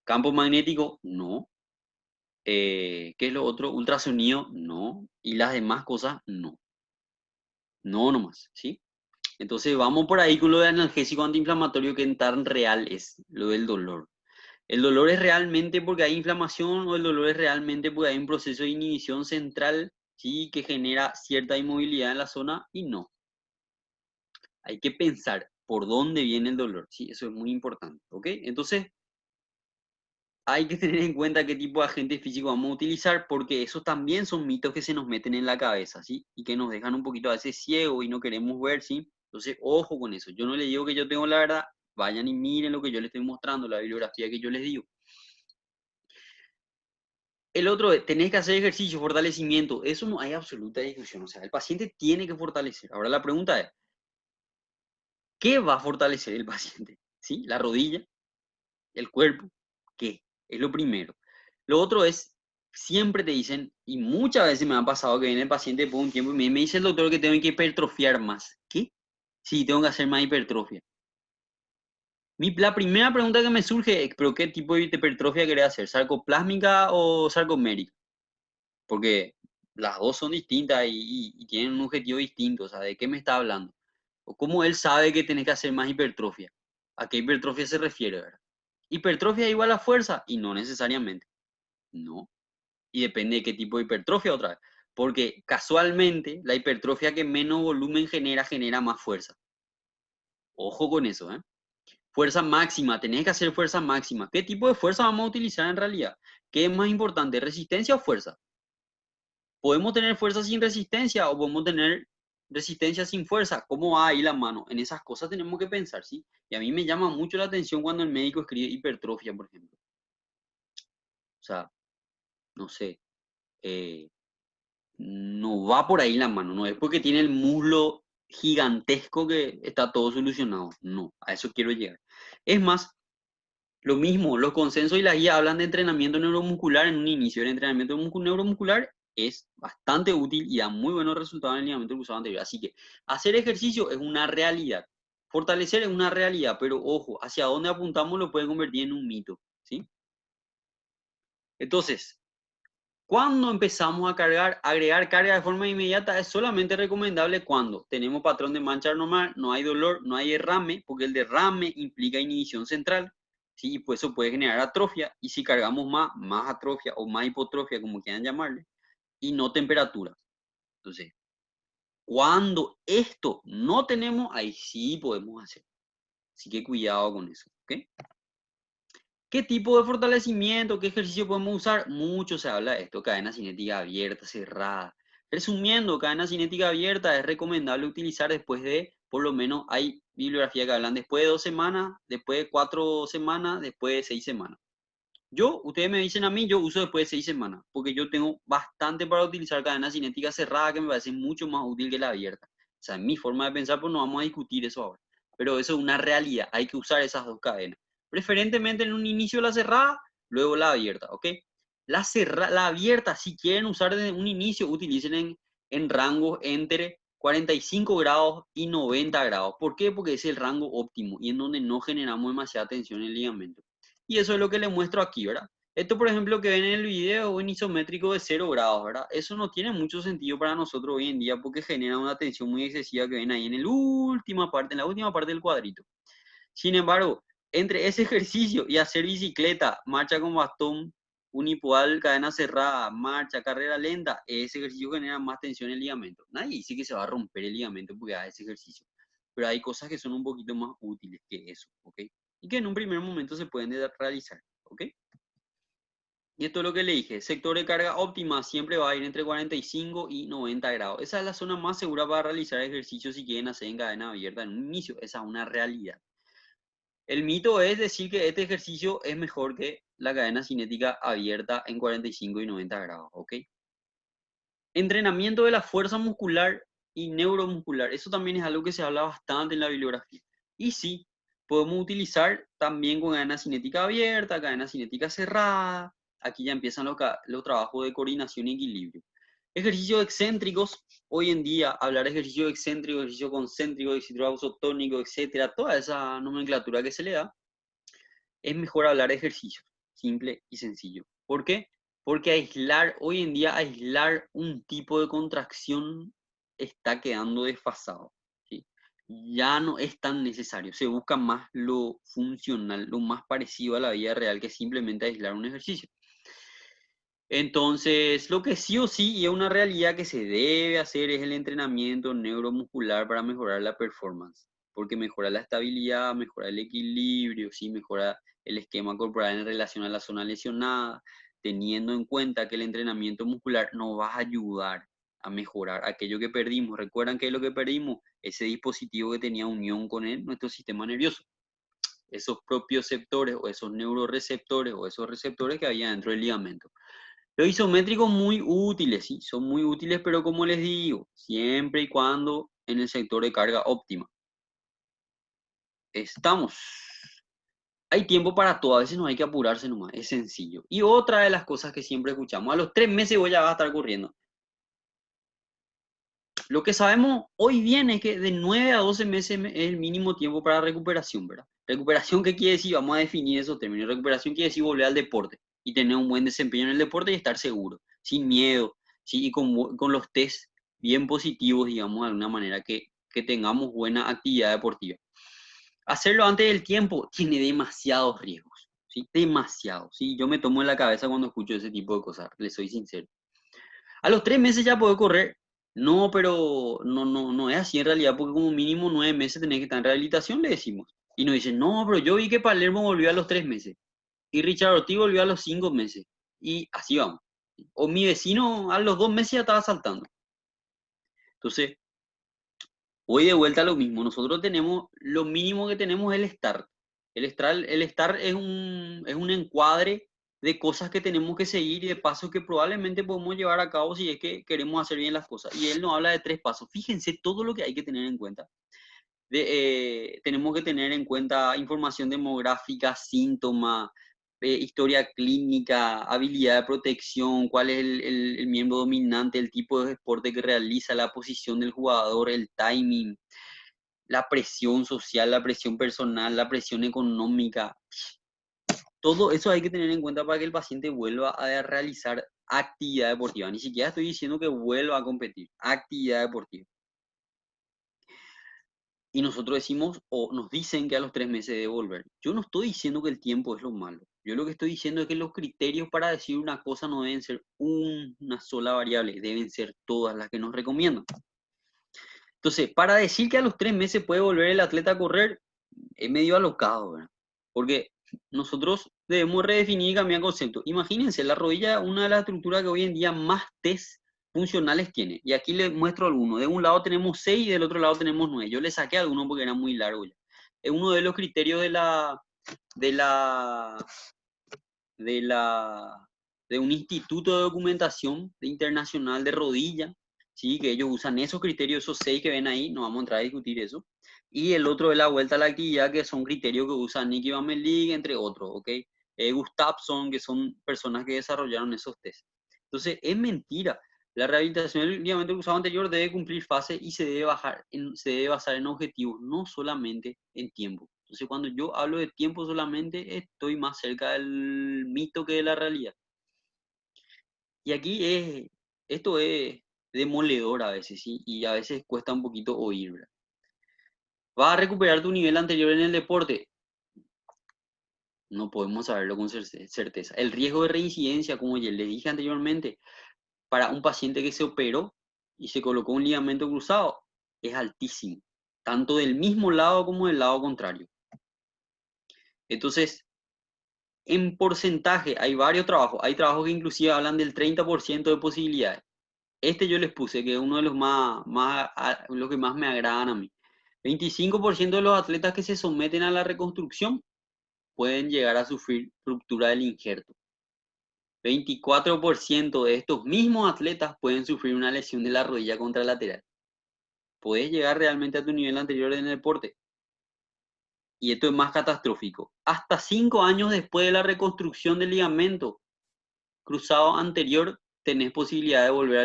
C: Campo magnético, no. ¿Qué es lo otro? Ultrasonido, no. Y las demás cosas, no. No nomás, ¿sí? Entonces vamos por ahí con lo de analgésico antiinflamatorio que tan real es, lo del dolor. ¿El dolor es realmente porque hay inflamación o el dolor es realmente porque hay un proceso de inhibición central, sí, que genera cierta inmovilidad en la zona? Y no. Hay que pensar por dónde viene el dolor, sí, eso es muy importante, ¿ok? Entonces hay que tener en cuenta qué tipo de agente físico vamos a utilizar porque esos también son mitos que se nos meten en la cabeza, ¿sí? Y que nos dejan un poquito a veces ciegos y no queremos ver, ¿sí? Entonces, ojo con eso. Yo no les digo que yo tengo la verdad, vayan y miren lo que yo les estoy mostrando, la bibliografía que yo les digo. El otro es, tenés que hacer ejercicio, fortalecimiento. Eso no hay absoluta discusión. O sea, el paciente tiene que fortalecer. Ahora la pregunta es, ¿qué va a fortalecer el paciente? ¿Sí? La rodilla, el cuerpo, ¿qué? Es lo primero. Lo otro es, siempre te dicen, y muchas veces me ha pasado que viene el paciente por un tiempo y me dice el doctor que tengo que hipertrofiar más. ¿Qué? Sí, tengo que hacer más hipertrofia. La primera pregunta que me surge es, ¿pero qué tipo de hipertrofia querés hacer? ¿Sarcoplásmica o sarcomérica? Porque las dos son distintas y tienen un objetivo distinto. O sea, ¿de qué me está hablando? ¿O cómo él sabe que tenés que hacer más hipertrofia? ¿A qué hipertrofia se refiere, verdad? ¿Hipertrofia igual a fuerza? Y no necesariamente. No. Y depende de qué tipo de hipertrofia otra vez. Porque casualmente la hipertrofia que menos volumen genera, genera más fuerza. Ojo con eso, ¿eh? Fuerza máxima, tenés que hacer fuerza máxima. ¿Qué tipo de fuerza vamos a utilizar en realidad? ¿Qué es más importante, resistencia o fuerza? ¿Podemos tener fuerza sin resistencia o podemos tener resistencia sin fuerza? ¿Cómo va ahí la mano? En esas cosas tenemos que pensar, ¿sí? Y a mí me llama mucho la atención cuando el médico escribe hipertrofia, por ejemplo. O sea, no sé, eh, no va por ahí la mano, no es porque tiene el muslo gigantesco que está todo solucionado. No, a eso quiero llegar. Es más, lo mismo, los consensos y las guías hablan de entrenamiento neuromuscular en un inicio. El entrenamiento neuromuscular es bastante útil y da muy buenos resultados en el ligamento cruzado anterior. Así que hacer ejercicio es una realidad. Fortalecer es una realidad, pero ojo, hacia dónde apuntamos lo puede convertir en un mito, ¿sí? Entonces, cuando empezamos a agregar carga de forma inmediata, es solamente recomendable cuando tenemos patrón de mancha normal, no hay dolor, no hay derrame, porque el derrame implica inhibición central, ¿sí? Y pues eso puede generar atrofia, y si cargamos más atrofia o más hipotrofia, como quieran llamarle, y no temperatura. Entonces, cuando esto no tenemos, ahí sí podemos hacer. Así que cuidado con eso, ¿ok? ¿Qué tipo de fortalecimiento, qué ejercicio podemos usar? Mucho se habla de esto, cadena cinética abierta, cerrada. Resumiendo, cadena cinética abierta es recomendable utilizar después de, por lo menos hay bibliografía que hablan después de 2 semanas, después de 4 semanas, después de 6 semanas. Ustedes me dicen a mí, yo uso después de 6 semanas, porque yo tengo bastante para utilizar cadena cinética cerrada que me parece mucho más útil que la abierta. O sea, en mi forma de pensar, pues no vamos a discutir eso ahora. Pero eso es una realidad, hay que usar esas dos cadenas. Preferentemente en un inicio la cerrada, luego la abierta, ¿ok? La abierta, si quieren usar desde un inicio, utilicen en rangos entre 45 grados y 90 grados. ¿Por qué? Porque es el rango óptimo y en donde no generamos demasiada tensión en el ligamento. Y eso es lo que les muestro aquí, ¿verdad? Esto, por ejemplo, que ven en el video es un isométrico de 0 grados, ¿verdad? Eso no tiene mucho sentido para nosotros hoy en día porque genera una tensión muy excesiva que ven ahí en la última parte del cuadrito. Sin embargo, entre ese ejercicio y hacer bicicleta, marcha con bastón, unipodal, cadena cerrada, marcha, carrera lenta, ese ejercicio genera más tensión en el ligamento. Nadie dice que se va a romper el ligamento porque haga ese ejercicio, pero hay cosas que son un poquito más útiles que eso, ¿ok? Y que en un primer momento se pueden realizar, ¿ok? Y esto es lo que le dije, sector de carga óptima siempre va a ir entre 45 y 90 grados. Esa es la zona más segura para realizar ejercicios si quieren hacer en cadena abierta en un inicio. Esa es una realidad. El mito es decir que este ejercicio es mejor que la cadena cinética abierta en 45 y 90 grados, ¿ok? Entrenamiento de la fuerza muscular y neuromuscular. Eso también es algo que se habla bastante en la bibliografía. Y sí, podemos utilizar también con cadena cinética abierta, cadena cinética cerrada. Aquí ya empiezan los trabajos de coordinación y equilibrio. Ejercicios excéntricos. Hoy en día, hablar de ejercicio excéntrico, ejercicio concéntrico, ejercicio ausotónico, etcétera, toda esa nomenclatura que se le da, es mejor hablar de ejercicios, simple y sencillo. ¿Por qué? Porque hoy en día aislar un tipo de contracción está quedando desfasado, ¿sí? Ya no es tan necesario, se busca más lo funcional, lo más parecido a la vida real que simplemente aislar un ejercicio. Entonces, lo que sí o sí, y es una realidad que se debe hacer, es el entrenamiento neuromuscular para mejorar la performance, porque mejora la estabilidad, mejora el equilibrio, sí, mejora el esquema corporal en relación a la zona lesionada, teniendo en cuenta que el entrenamiento muscular nos va a ayudar a mejorar aquello que perdimos. ¿Recuerdan qué es lo que perdimos? Ese dispositivo que tenía unión con nuestro sistema nervioso, esos propioceptores o esos neuroreceptores o esos receptores que había dentro del ligamento. Los isométricos muy útiles, sí, son muy útiles, pero como les digo, siempre y cuando en el sector de carga óptima. Estamos. Hay tiempo para todo, a veces no hay que apurarse nomás, es sencillo. Y otra de las cosas que siempre escuchamos, a los 3 meses voy ya va a estar corriendo. Lo que sabemos hoy bien es que de 9 a 12 meses es el mínimo tiempo para recuperación, ¿verdad? Recuperación, ¿qué quiere decir? Vamos a definir esos términos. Recuperación quiere decir volver al deporte y tener un buen desempeño en el deporte y estar seguro, sin miedo, ¿sí? Y con los test bien positivos, digamos, de alguna manera, que tengamos buena actividad deportiva. Hacerlo antes del tiempo tiene demasiados riesgos, ¿sí? Demasiados, ¿sí? Yo me tomo en la cabeza cuando escucho ese tipo de cosas, les soy sincero. A los 3 meses ya puedo correr. No, pero no es así en realidad, porque como mínimo 9 meses tenés que estar en rehabilitación, le decimos. Y nos dicen, no, pero yo vi que Palermo volvió a los 3 meses. Y Richard Ortiz volvió a los 5 meses. Y así vamos. O mi vecino a los 2 meses ya estaba saltando. Entonces, hoy de vuelta a lo mismo. Nosotros tenemos, lo mínimo que tenemos es el STAR. El STAR es un encuadre de cosas que tenemos que seguir y de pasos que probablemente podemos llevar a cabo si es que queremos hacer bien las cosas. Y él nos habla de 3 pasos. Fíjense todo lo que hay que tener en cuenta. Tenemos que tener en cuenta información demográfica, síntomas, historia clínica, habilidad de protección, cuál es el miembro dominante, el tipo de deporte que realiza, la posición del jugador, el timing, la presión social, la presión personal, la presión económica. Todo eso hay que tener en cuenta para que el paciente vuelva a realizar actividad deportiva. Ni siquiera estoy diciendo que vuelva a competir, actividad deportiva. Y nosotros decimos, o nos dicen que a los 3 meses debe volver. Yo no estoy diciendo que el tiempo es lo malo. Yo lo que estoy diciendo es que los criterios para decir una cosa no deben ser una sola variable, deben ser todas las que nos recomiendan. Entonces, para decir que a los 3 meses puede volver el atleta a correr, es medio alocado, ¿verdad? Porque nosotros debemos redefinir y cambiar concepto. Imagínense, la rodilla es una de las estructuras que hoy en día más test funcionales tiene. Y aquí les muestro algunos. De un lado tenemos 6 y del otro lado tenemos 9. Yo le saqué algunos porque era muy largo ya. Es uno de los criterios de la, de la, de un instituto de documentación internacional de rodilla, ¿sí? Que ellos usan esos criterios, esos 6 que ven ahí, no vamos a entrar a discutir eso. Y el otro de la vuelta a la actividad, que son criterios que usan Nicky Van Melig, entre otros, ¿ok? Gustafsson, que son personas que desarrollaron esos test. Entonces, es mentira. La rehabilitación del ligamento cruzado anterior debe cumplir fase y se debe basar en objetivos, no solamente en tiempo. Entonces, cuando yo hablo de tiempo solamente, estoy más cerca del mito que de la realidad. Y esto es demoledor a veces, ¿sí? Y a veces cuesta un poquito oír, ¿verdad? ¿Vas a recuperar tu nivel anterior en el deporte? No podemos saberlo con certeza. El riesgo de reincidencia, como ya les dije anteriormente, para un paciente que se operó y se colocó un ligamento cruzado, es altísimo, tanto del mismo lado como del lado contrario. Entonces, en porcentaje, hay varios trabajos. Hay trabajos que inclusive hablan del 30% de posibilidades. Este yo les puse, que es uno de los lo que más me agradan a mí. 25% de los atletas que se someten a la reconstrucción pueden llegar a sufrir ruptura del injerto. 24% de estos mismos atletas pueden sufrir una lesión de la rodilla contralateral. Puedes llegar realmente a tu nivel anterior en el deporte. Y esto es más catastrófico. Hasta 5 años después de la reconstrucción del ligamento cruzado anterior, tenés posibilidad de volver a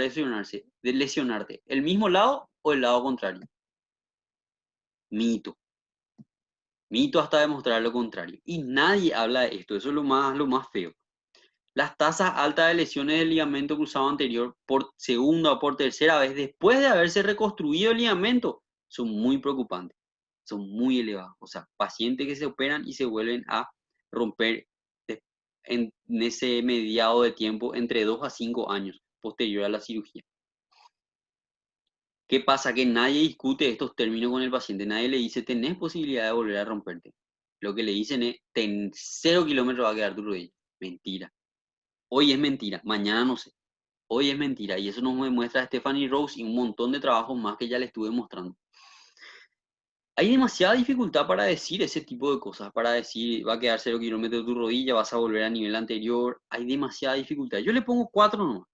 C: lesionarte. ¿El mismo lado o el lado contrario? Mito. Mito hasta demostrar lo contrario. Y nadie habla de esto. Eso es lo más feo. Las tasas altas de lesiones del ligamento cruzado anterior por segunda o por tercera vez después de haberse reconstruido el ligamento son muy preocupantes, son muy elevadas. O sea, pacientes que se operan y se vuelven a romper en ese mediado de tiempo entre 2 a 5 años posterior a la cirugía. ¿Qué pasa? Que nadie discute estos términos con el paciente, nadie le dice, tenés posibilidad de volver a romperte. Lo que le dicen es, 0 kilómetros va a quedar tu rodilla. Mentira. Hoy es mentira, mañana no sé. Hoy es mentira. Y eso nos demuestra Stephanie Rose y un montón de trabajos más que ya le estuve mostrando. Hay demasiada dificultad para decir ese tipo de cosas, para decir, va a quedar 0 kilómetros de tu rodilla, vas a volver a nivel anterior. Hay demasiada dificultad. Yo le pongo 4 nomás.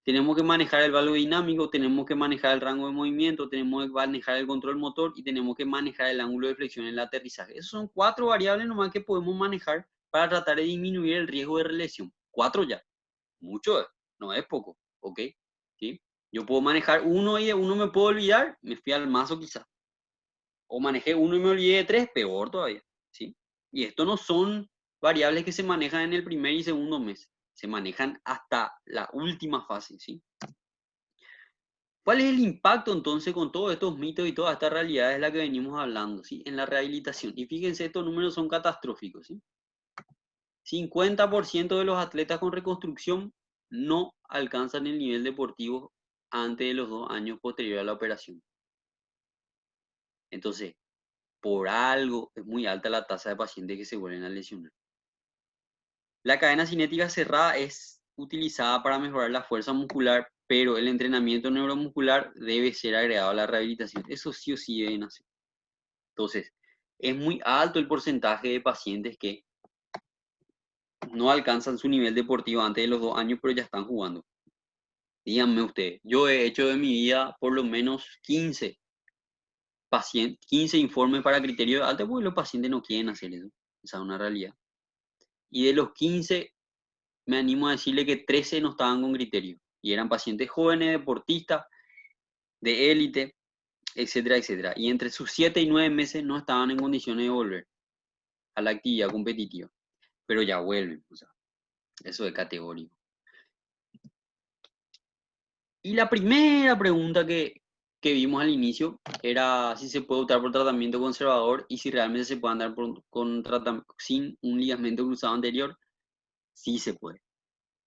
C: Tenemos que manejar el valor dinámico, tenemos que manejar el rango de movimiento, tenemos que manejar el control motor y tenemos que manejar el ángulo de flexión en el aterrizaje. Esas son 4 variables nomás que podemos manejar para tratar de disminuir el riesgo de relesión. 4 ya. Mucho es, no es poco, ¿ok? ¿Sí? Yo puedo manejar uno y de uno me puedo olvidar, me fui al mazo quizás. O manejé uno y me olvidé de 3, peor todavía, ¿sí? Y esto no son variables que se manejan en el primer y segundo mes, se manejan hasta la última fase, ¿sí? ¿Cuál es el impacto entonces con todos estos mitos y todas estas realidades de las que venimos hablando, ¿sí? En la rehabilitación? Y fíjense, estos números son catastróficos, ¿sí? 50% de los atletas con reconstrucción no alcanzan el nivel deportivo antes de los 2 años posterior a la operación. Entonces, por algo es muy alta la tasa de pacientes que se vuelven a lesionar. La cadena cinética cerrada es utilizada para mejorar la fuerza muscular, pero el entrenamiento neuromuscular debe ser agregado a la rehabilitación. Eso sí o sí deben hacer. Entonces, es muy alto el porcentaje de pacientes que no alcanzan su nivel deportivo antes de los 2 años, pero ya están jugando. Díganme ustedes, yo he hecho de mi vida por lo menos 15 informes para criterio de alta, porque los pacientes no quieren hacer eso. Esa es una realidad. Y de los 15, me animo a decirle que 13 no estaban con criterio. Y eran pacientes jóvenes, deportistas, de élite, etcétera, etcétera. Y entre sus 7 y 9 meses no estaban en condiciones de volver a la actividad competitiva. Pero ya vuelven, o sea, eso es categórico. Y la primera pregunta que vimos al inicio era si se puede optar por tratamiento conservador y si realmente se puede andar sin un ligamento cruzado anterior. Sí se puede.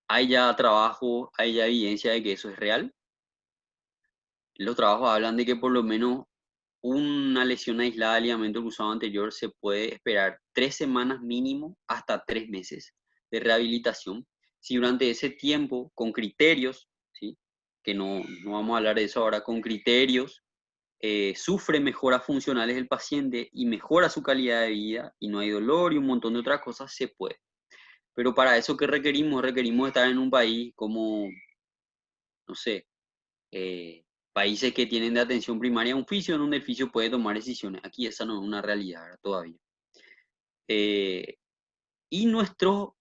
C: Hay ya trabajo, hay ya evidencia de que eso es real. Los trabajos hablan de que por lo menos una lesión aislada del ligamento cruzado anterior se puede esperar 3 semanas mínimo hasta 3 meses de rehabilitación. Si durante ese tiempo, con criterios, ¿sí? Que no vamos a hablar de eso ahora, con criterios, sufre mejoras funcionales el paciente y mejora su calidad de vida y no hay dolor y un montón de otras cosas, se puede. Pero para eso, ¿qué requerimos? Requerimos estar en un país como, no sé, países que tienen de atención primaria un fisio, en donde el fisio puede tomar decisiones. Aquí esa no es una realidad, ¿verdad? Todavía. Eh, y nuestro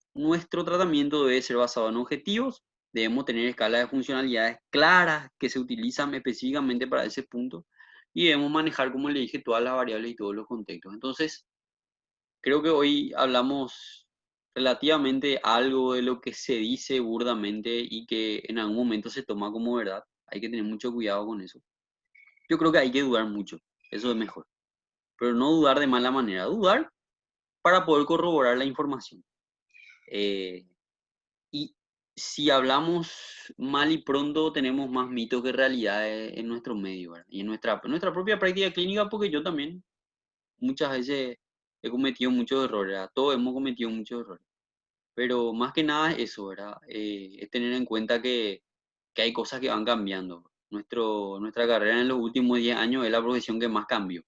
C: tratamiento debe ser basado en objetivos. Debemos tener escalas de funcionalidades claras que se utilizan específicamente para ese punto. Y debemos manejar, como le dije, todas las variables y todos los contextos. Entonces, creo que hoy hablamos relativamente algo de lo que se dice burdamente y que en algún momento se toma como verdad. Hay que tener mucho cuidado con eso. Yo creo que hay que dudar mucho, eso es mejor. Pero no dudar de mala manera, dudar para poder corroborar la información. Eh, y si hablamos mal y pronto, tenemos más mitos que realidades en nuestro medio, ¿verdad? Y en nuestra propia práctica clínica, porque yo también muchas veces he cometido muchos errores, ¿verdad? Todos hemos cometido muchos errores. Pero más que nada es eso, ¿verdad? Es tener en cuenta que hay cosas que van cambiando. Nuestra carrera en los últimos 10 años es la profesión que más cambió.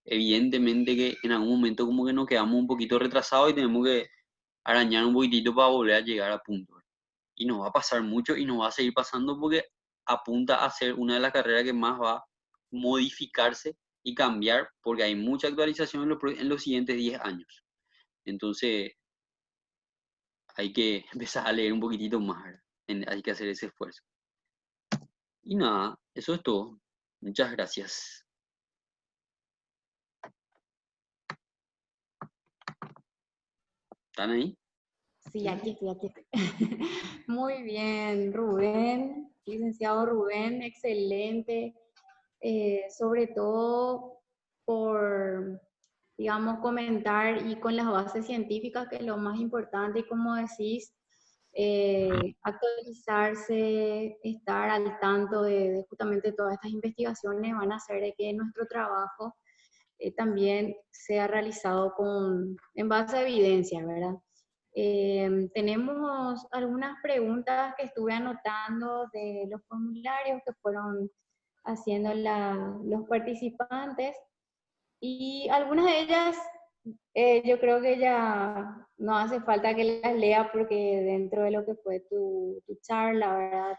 C: Evidentemente que en algún momento como que nos quedamos un poquito retrasados y tenemos que arañar un poquitito para volver a llegar a punto. Y nos va a pasar mucho y nos va a seguir pasando porque apunta a ser una de las carreras que más va a modificarse y cambiar porque hay mucha actualización en los siguientes 10 años. Entonces hay que empezar a leer un poquitito más, ¿verdad? Hay que hacer ese esfuerzo. Y nada, eso es todo. Muchas gracias. ¿Están ahí?
A: Sí, aquí estoy. Muy bien, Rubén, licenciado Rubén, excelente. Sobre todo por, digamos, comentar y con las bases científicas, que es lo más importante, y como decís, actualizarse, estar al tanto de justamente todas estas investigaciones van a hacer de que nuestro trabajo también sea realizado en base a evidencia, ¿verdad? Tenemos algunas preguntas que estuve anotando de los formularios que fueron haciendo los participantes, y algunas de ellas yo creo que ya no hace falta que las lea porque dentro de lo que fue tu charla, ¿verdad?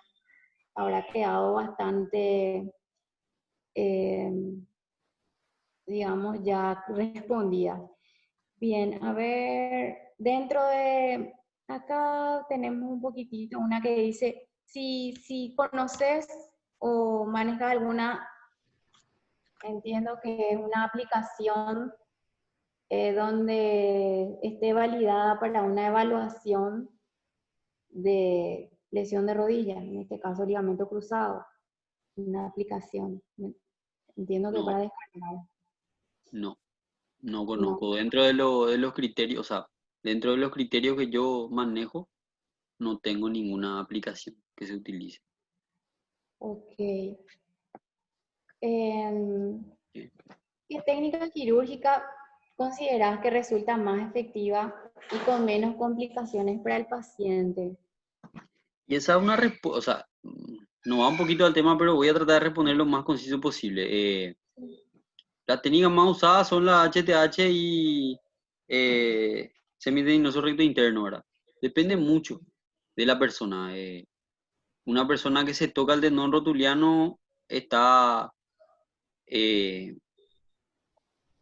A: Habrá quedado bastante, eh, digamos, ya respondida. Bien, a ver, dentro de acá tenemos un poquitito, una que dice, si conoces o manejas alguna, entiendo que es una aplicación donde esté validada para una evaluación de lesión de rodilla, en este caso ligamento cruzado, una aplicación. Entiendo que para
C: No,
A: descargar.
C: no, no
A: No,
C: conozco. Dentro de los criterios, o sea, dentro de los criterios que yo manejo, no tengo ninguna aplicación que se utilice.
A: ok. Em,
C: ¿Sí?
A: ¿Qué técnica quirúrgica consideras que resulta más efectiva y con menos complicaciones para el paciente?
C: Y esa es una respuesta, o sea, no va un poquito al tema, pero voy a tratar de responder lo más conciso posible. Las técnicas más usadas son la HTH y semitendinoso recto interno, ¿verdad? Depende
A: Sí,
C: mucho de la persona. Una persona que se toca el tendón rotuliano está, eh,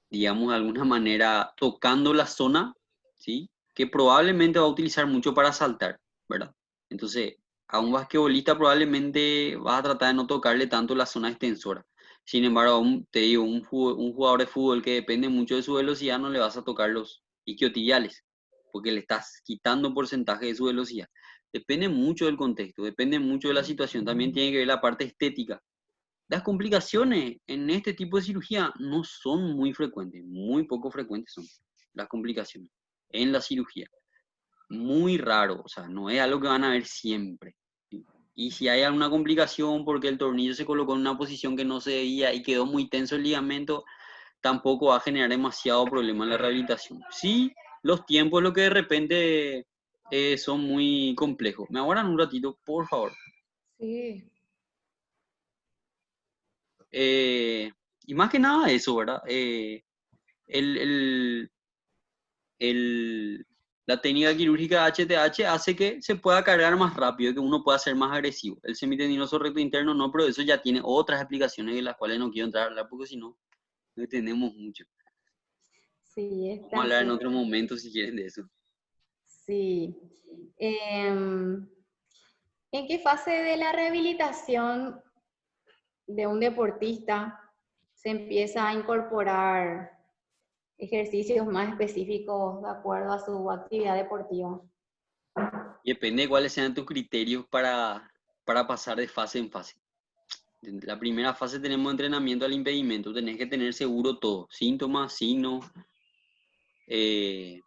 C: digamos, de alguna manera tocando la zona, ¿sí? Que probablemente va a utilizar mucho para saltar, ¿verdad? Entonces, a un basquetbolista probablemente vas a tratar de no tocarle tanto la zona extensora. Sin embargo, te digo, un jugador de fútbol que depende mucho de su velocidad, no le vas a tocar los isquiotibiales, porque le estás quitando porcentaje de su velocidad. Depende mucho del contexto, depende mucho de la situación. También tiene que ver la parte estética. Las complicaciones en este tipo de cirugía no son muy frecuentes, muy poco frecuentes son las complicaciones en la cirugía. Muy raro, o sea, no es algo que van a ver siempre. ¿Sí? Y si hay alguna complicación porque el tornillo se colocó en una posición que no se debía y quedó muy tenso el ligamento, tampoco va a generar demasiado problema en la rehabilitación. Sí, los tiempos lo que de repente son muy complejos. ¿Me aguardan un ratito, por favor?
A: sí.
C: Eh, y más que nada eso, ¿verdad? El, el- el- la técnica quirúrgica HTH hace que se pueda cargar más rápido, que uno pueda ser más agresivo. El semitendinoso recto interno no, pero eso ya tiene otras explicaciones en las cuales no quiero entrar a hablar porque si no, no tenemos mucho.
A: Sí,
C: Vamos a
A: está
C: hablar en
A: súper.
C: otro momento si quieren de eso.
A: Sí. Em, ¿En qué fase de la rehabilitación de un deportista se empieza a incorporar ejercicios más específicos de acuerdo a su actividad deportiva?
C: Y depende de cuáles sean tus criterios para pasar de fase en fase. En la primera fase tenemos entrenamiento al impedimento, tenés que tener seguro todo, síntomas, signos, eh,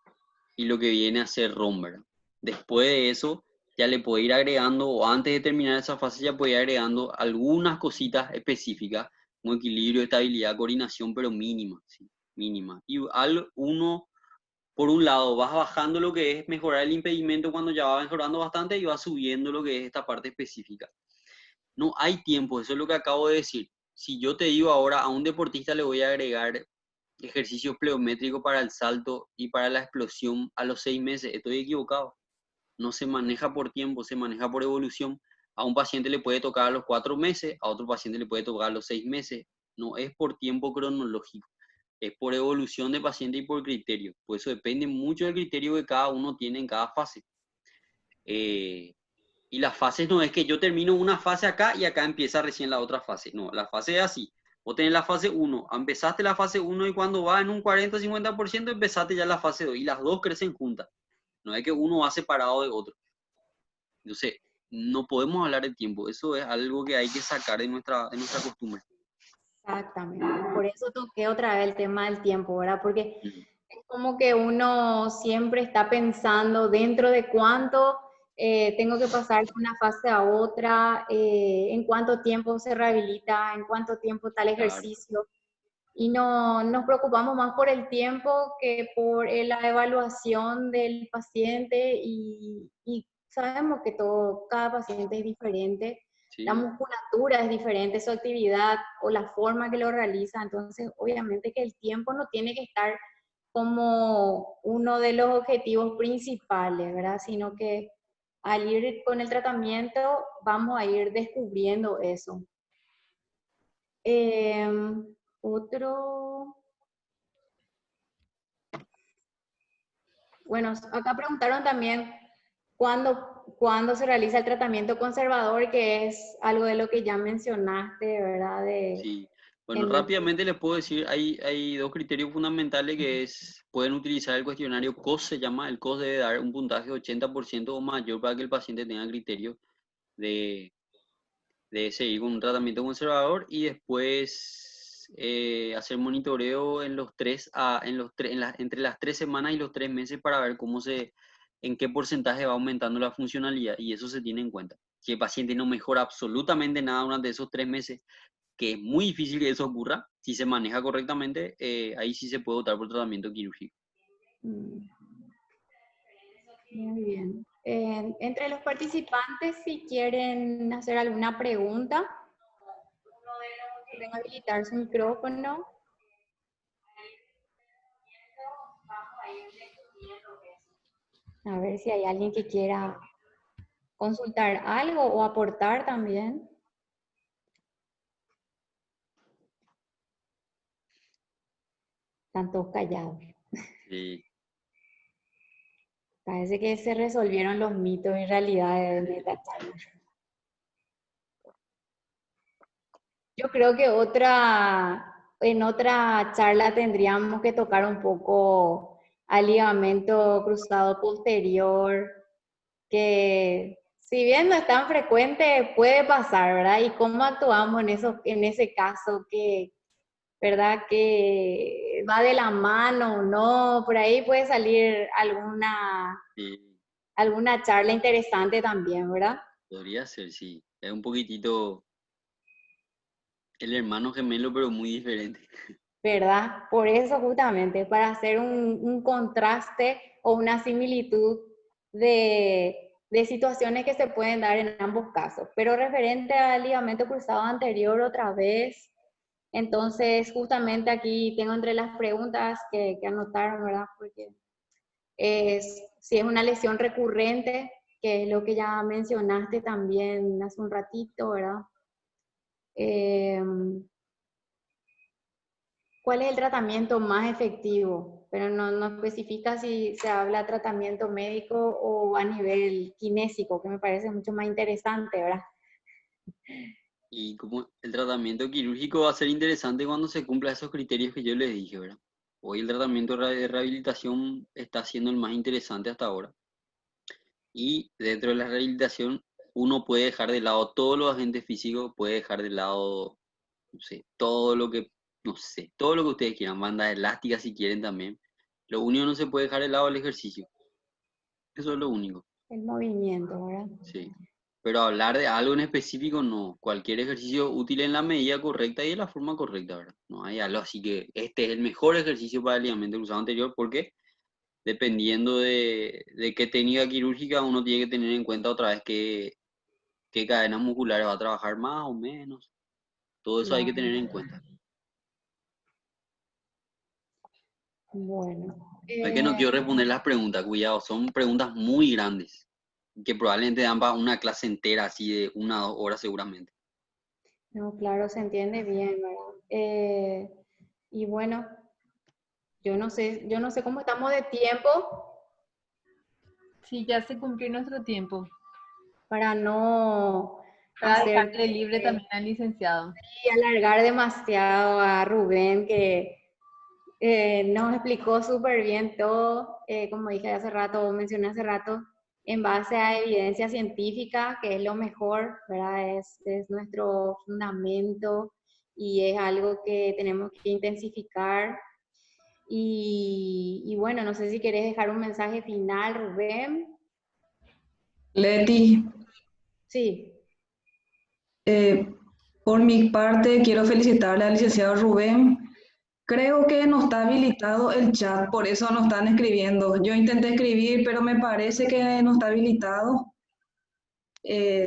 C: y lo que viene a ser ROM, ¿verdad? Después de eso, ya le puede ir agregando, o antes de terminar esa fase, ya puede ir agregando algunas cositas específicas, como equilibrio, estabilidad, coordinación, pero mínima, ¿sí? Mínima. Y uno, por un lado, vas bajando lo que es mejorar el impedimento cuando ya va mejorando bastante y vas subiendo lo que es esta parte específica. No hay tiempo, eso es lo que acabo de decir. Si yo te digo ahora a un deportista le voy a agregar ejercicio pliométrico para el salto y para la explosión a los 6 meses, estoy equivocado. No se maneja por tiempo, se maneja por evolución. A un paciente le puede tocar a los 4 meses, a otro paciente le puede tocar a los 6 meses. No es por tiempo cronológico, es por evolución de paciente y por criterio. Por eso depende mucho del criterio que cada uno tiene en cada fase. Eh, y las fases no es que yo termino una fase acá y acá empieza recién la otra fase. No, la fase es así. Vos tenés la fase 1, empezaste la fase 1 y cuando va en un 40-50% empezaste ya la fase 2 y las dos crecen juntas. no es que uno va separado de otro. Entonces, no podemos hablar de tiempo, eso es algo que hay que sacar de nuestra costumbre.
A: Exactamente. Por eso toqué otra vez el tema del tiempo, ¿verdad? Porque
C: Mm.
A: es como que uno siempre está pensando dentro de cuánto tengo que pasar de una fase a otra, en cuánto tiempo se rehabilita, en cuánto tiempo tal
C: Claro,
A: ejercicio. Y no nos preocupamos más por el tiempo que por la evaluación del paciente y sabemos que cada paciente es diferente, la
C: sí,
A: musculatura es diferente, su actividad o la forma que lo realiza, entonces obviamente que el tiempo no tiene que estar como uno de los objetivos principales, ¿verdad? Sino que al ir con el tratamiento vamos a ir descubriendo eso. Otro, bueno, acá preguntaron también cuándo se realiza el tratamiento conservador, que es algo de lo que ya mencionaste, ¿verdad?
C: sí. Bueno,
A: En el,
C: rápidamente les puedo decir, hay dos criterios fundamentales que es, pueden utilizar el cuestionario COS, se llama, el COS debe dar un puntaje 80% o mayor para que el paciente tenga criterio de, de seguir con un tratamiento conservador y después hacer monitoreo en los entre las 3 semanas y los 3 meses para ver en qué porcentaje va aumentando la funcionalidad y eso se tiene en cuenta. Si el paciente no mejora absolutamente nada durante esos 3 meses, que es muy difícil que eso ocurra, si se maneja correctamente, ahí sí se puede optar por tratamiento quirúrgico.
A: Muy bien. Entre los participantes, si quieren hacer alguna pregunta, pueden habilitar su micrófono. A ver si hay alguien que quiera consultar algo o aportar también. Están todos callados.
C: Sí.
A: Parece que se resolvieron los mitos y realidades de esta charla. Yo creo que en otra charla tendríamos que tocar un poco al ligamento cruzado posterior, que si bien no es tan frecuente, puede pasar, ¿verdad? Y cómo actuamos en ese caso que, ¿verdad? Que va de la mano o no, por ahí puede salir
C: Sí,
A: alguna charla interesante también, ¿verdad?
C: podría ser, sí. Es un poquitito el hermano gemelo, pero muy diferente.
A: ¿Verdad? Por eso justamente, para hacer un contraste o una similitud de situaciones que se pueden dar en ambos casos. Pero referente al ligamento cruzado anterior otra vez, entonces justamente aquí tengo entre las preguntas que anotaron, ¿verdad? Porque si es una lesión recurrente, que es lo que ya mencionaste también hace un ratito, ¿verdad? Eh, ¿Cuál es el tratamiento más efectivo? Pero no especifica si se habla de tratamiento médico o a nivel kinésico, que me parece mucho más interesante, ¿verdad?
C: Y como el tratamiento quirúrgico va a ser interesante cuando se cumpla esos criterios que yo les dije, ¿verdad? Hoy el tratamiento de rehabilitación está siendo el más interesante hasta ahora. Y dentro de la rehabilitación, uno puede dejar de lado todos los agentes físicos, puede dejar de lado, no sé, no sé, todo lo que ustedes quieran, bandas elásticas si quieren también. Lo único que no se puede dejar de lado es el ejercicio. Eso es lo único,
A: El movimiento, ¿verdad?
C: sí. Pero hablar de algo en específico, no. Cualquier ejercicio útil en la medida correcta y de la forma correcta, ¿verdad? No hay algo así que este es el mejor ejercicio para el ligamento cruzado anterior porque dependiendo de qué técnica quirúrgica uno tiene que tener en cuenta otra vez qué cadenas musculares va a trabajar más o menos. Todo eso hay que
A: Claro.
C: tener en cuenta.
A: Bueno,
C: No es que no quiero responder las preguntas, cuidado, son preguntas muy grandes que probablemente dan para una clase entera así de 1 o 2 horas seguramente.
A: no, claro, se entiende bien, ¿verdad? Y bueno, yo no sé cómo estamos de tiempo
B: Sí, ya se cumplió nuestro tiempo.
A: para no
B: Para
A: hacer
B: dejarle libre también al licenciado.
A: y alargar demasiado a Rubén, que Nos explicó súper bien todo, como dije hace rato, mencioné hace rato, en base a evidencia científica, que es lo mejor, ¿verdad? Es nuestro fundamento y es algo que tenemos que intensificar. Y bueno, no sé si querés dejar un mensaje final, Rubén.
D: Leti,
A: Sí.
D: por mi parte quiero felicitarle al licenciado Rubén. Creo que no está habilitado el chat, por eso no están escribiendo. Yo intenté escribir, pero me parece que no está habilitado. Eh,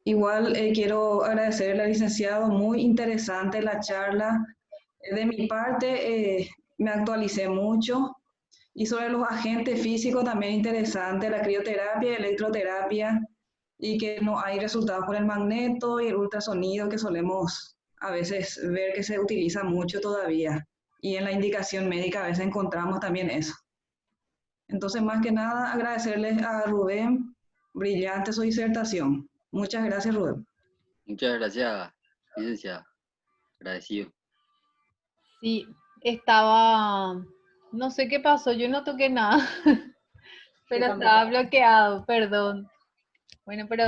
D: igual quiero agradecerle al licenciado, muy interesante la charla. De mi parte, me actualicé mucho. Y sobre los agentes físicos también interesante, la crioterapia y electroterapia, y que no hay resultados con el magneto y el ultrasonido que solemos a veces ver que se utiliza mucho todavía. Y en la indicación médica a veces encontramos también eso. Entonces, más que nada, agradecerles a Rubén, brillante su disertación. Muchas gracias, Rubén.
C: Muchas gracias, licenciada. Agradecido.
B: Sí, estaba, no sé qué pasó, yo no toqué nada, pero
A: Yo tampoco.
B: estaba bloqueado, perdón. Bueno, pero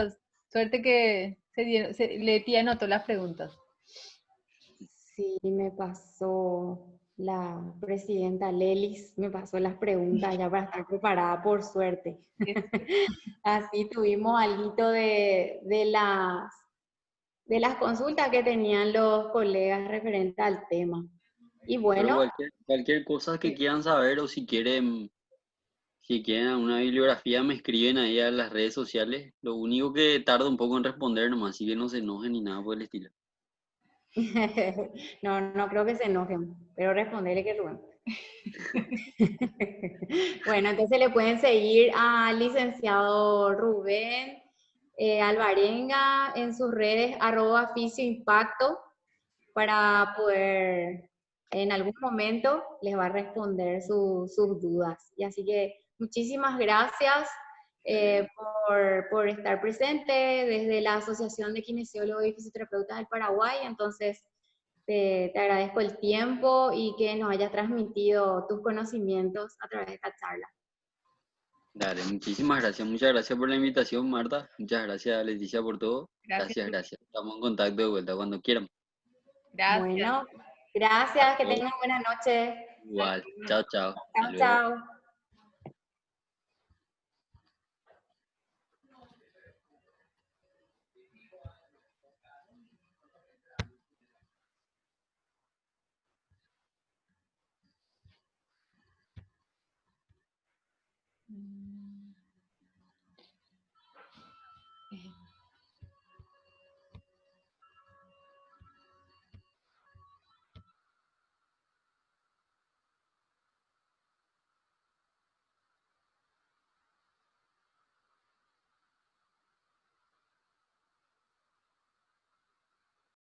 B: suerte que Leti anotó las preguntas.
A: Sí, me pasó la presidenta Lelis, me pasó las preguntas ya para estar preparada por suerte. Así tuvimos algo de las consultas que tenían los colegas referentes al tema. Y
C: Pero
A: bueno,
C: cualquier cosa que quieran saber o si quieren una bibliografía, me escriben ahí a las redes sociales. Lo único que tarda un poco en responder nomás, así que no se enojen ni nada por el estilo.
A: no creo que se enojen, pero responderle que Rubén. Bueno, entonces le pueden seguir al licenciado Rubén Alvarenga en sus redes @fisioimpacto para poder, en algún momento, les va a responder sus dudas. Y así que muchísimas gracias por estar presente desde la Asociación de Kinesiólogos y Fisioterapeutas del Paraguay. Entonces, te agradezco el tiempo y que nos hayas transmitido tus conocimientos a través de esta charla.
C: Dale, muchísimas gracias. Muchas gracias por la invitación, Marta. Muchas gracias, Leticia, por todo.
B: Gracias.
C: Gracias. Estamos en contacto de vuelta cuando quieran.
B: Gracias.
A: Bueno, gracias, que tengan buena noche.
C: Igual. Chao, chao. Hasta
A: Chao,
C: luego.
A: chao.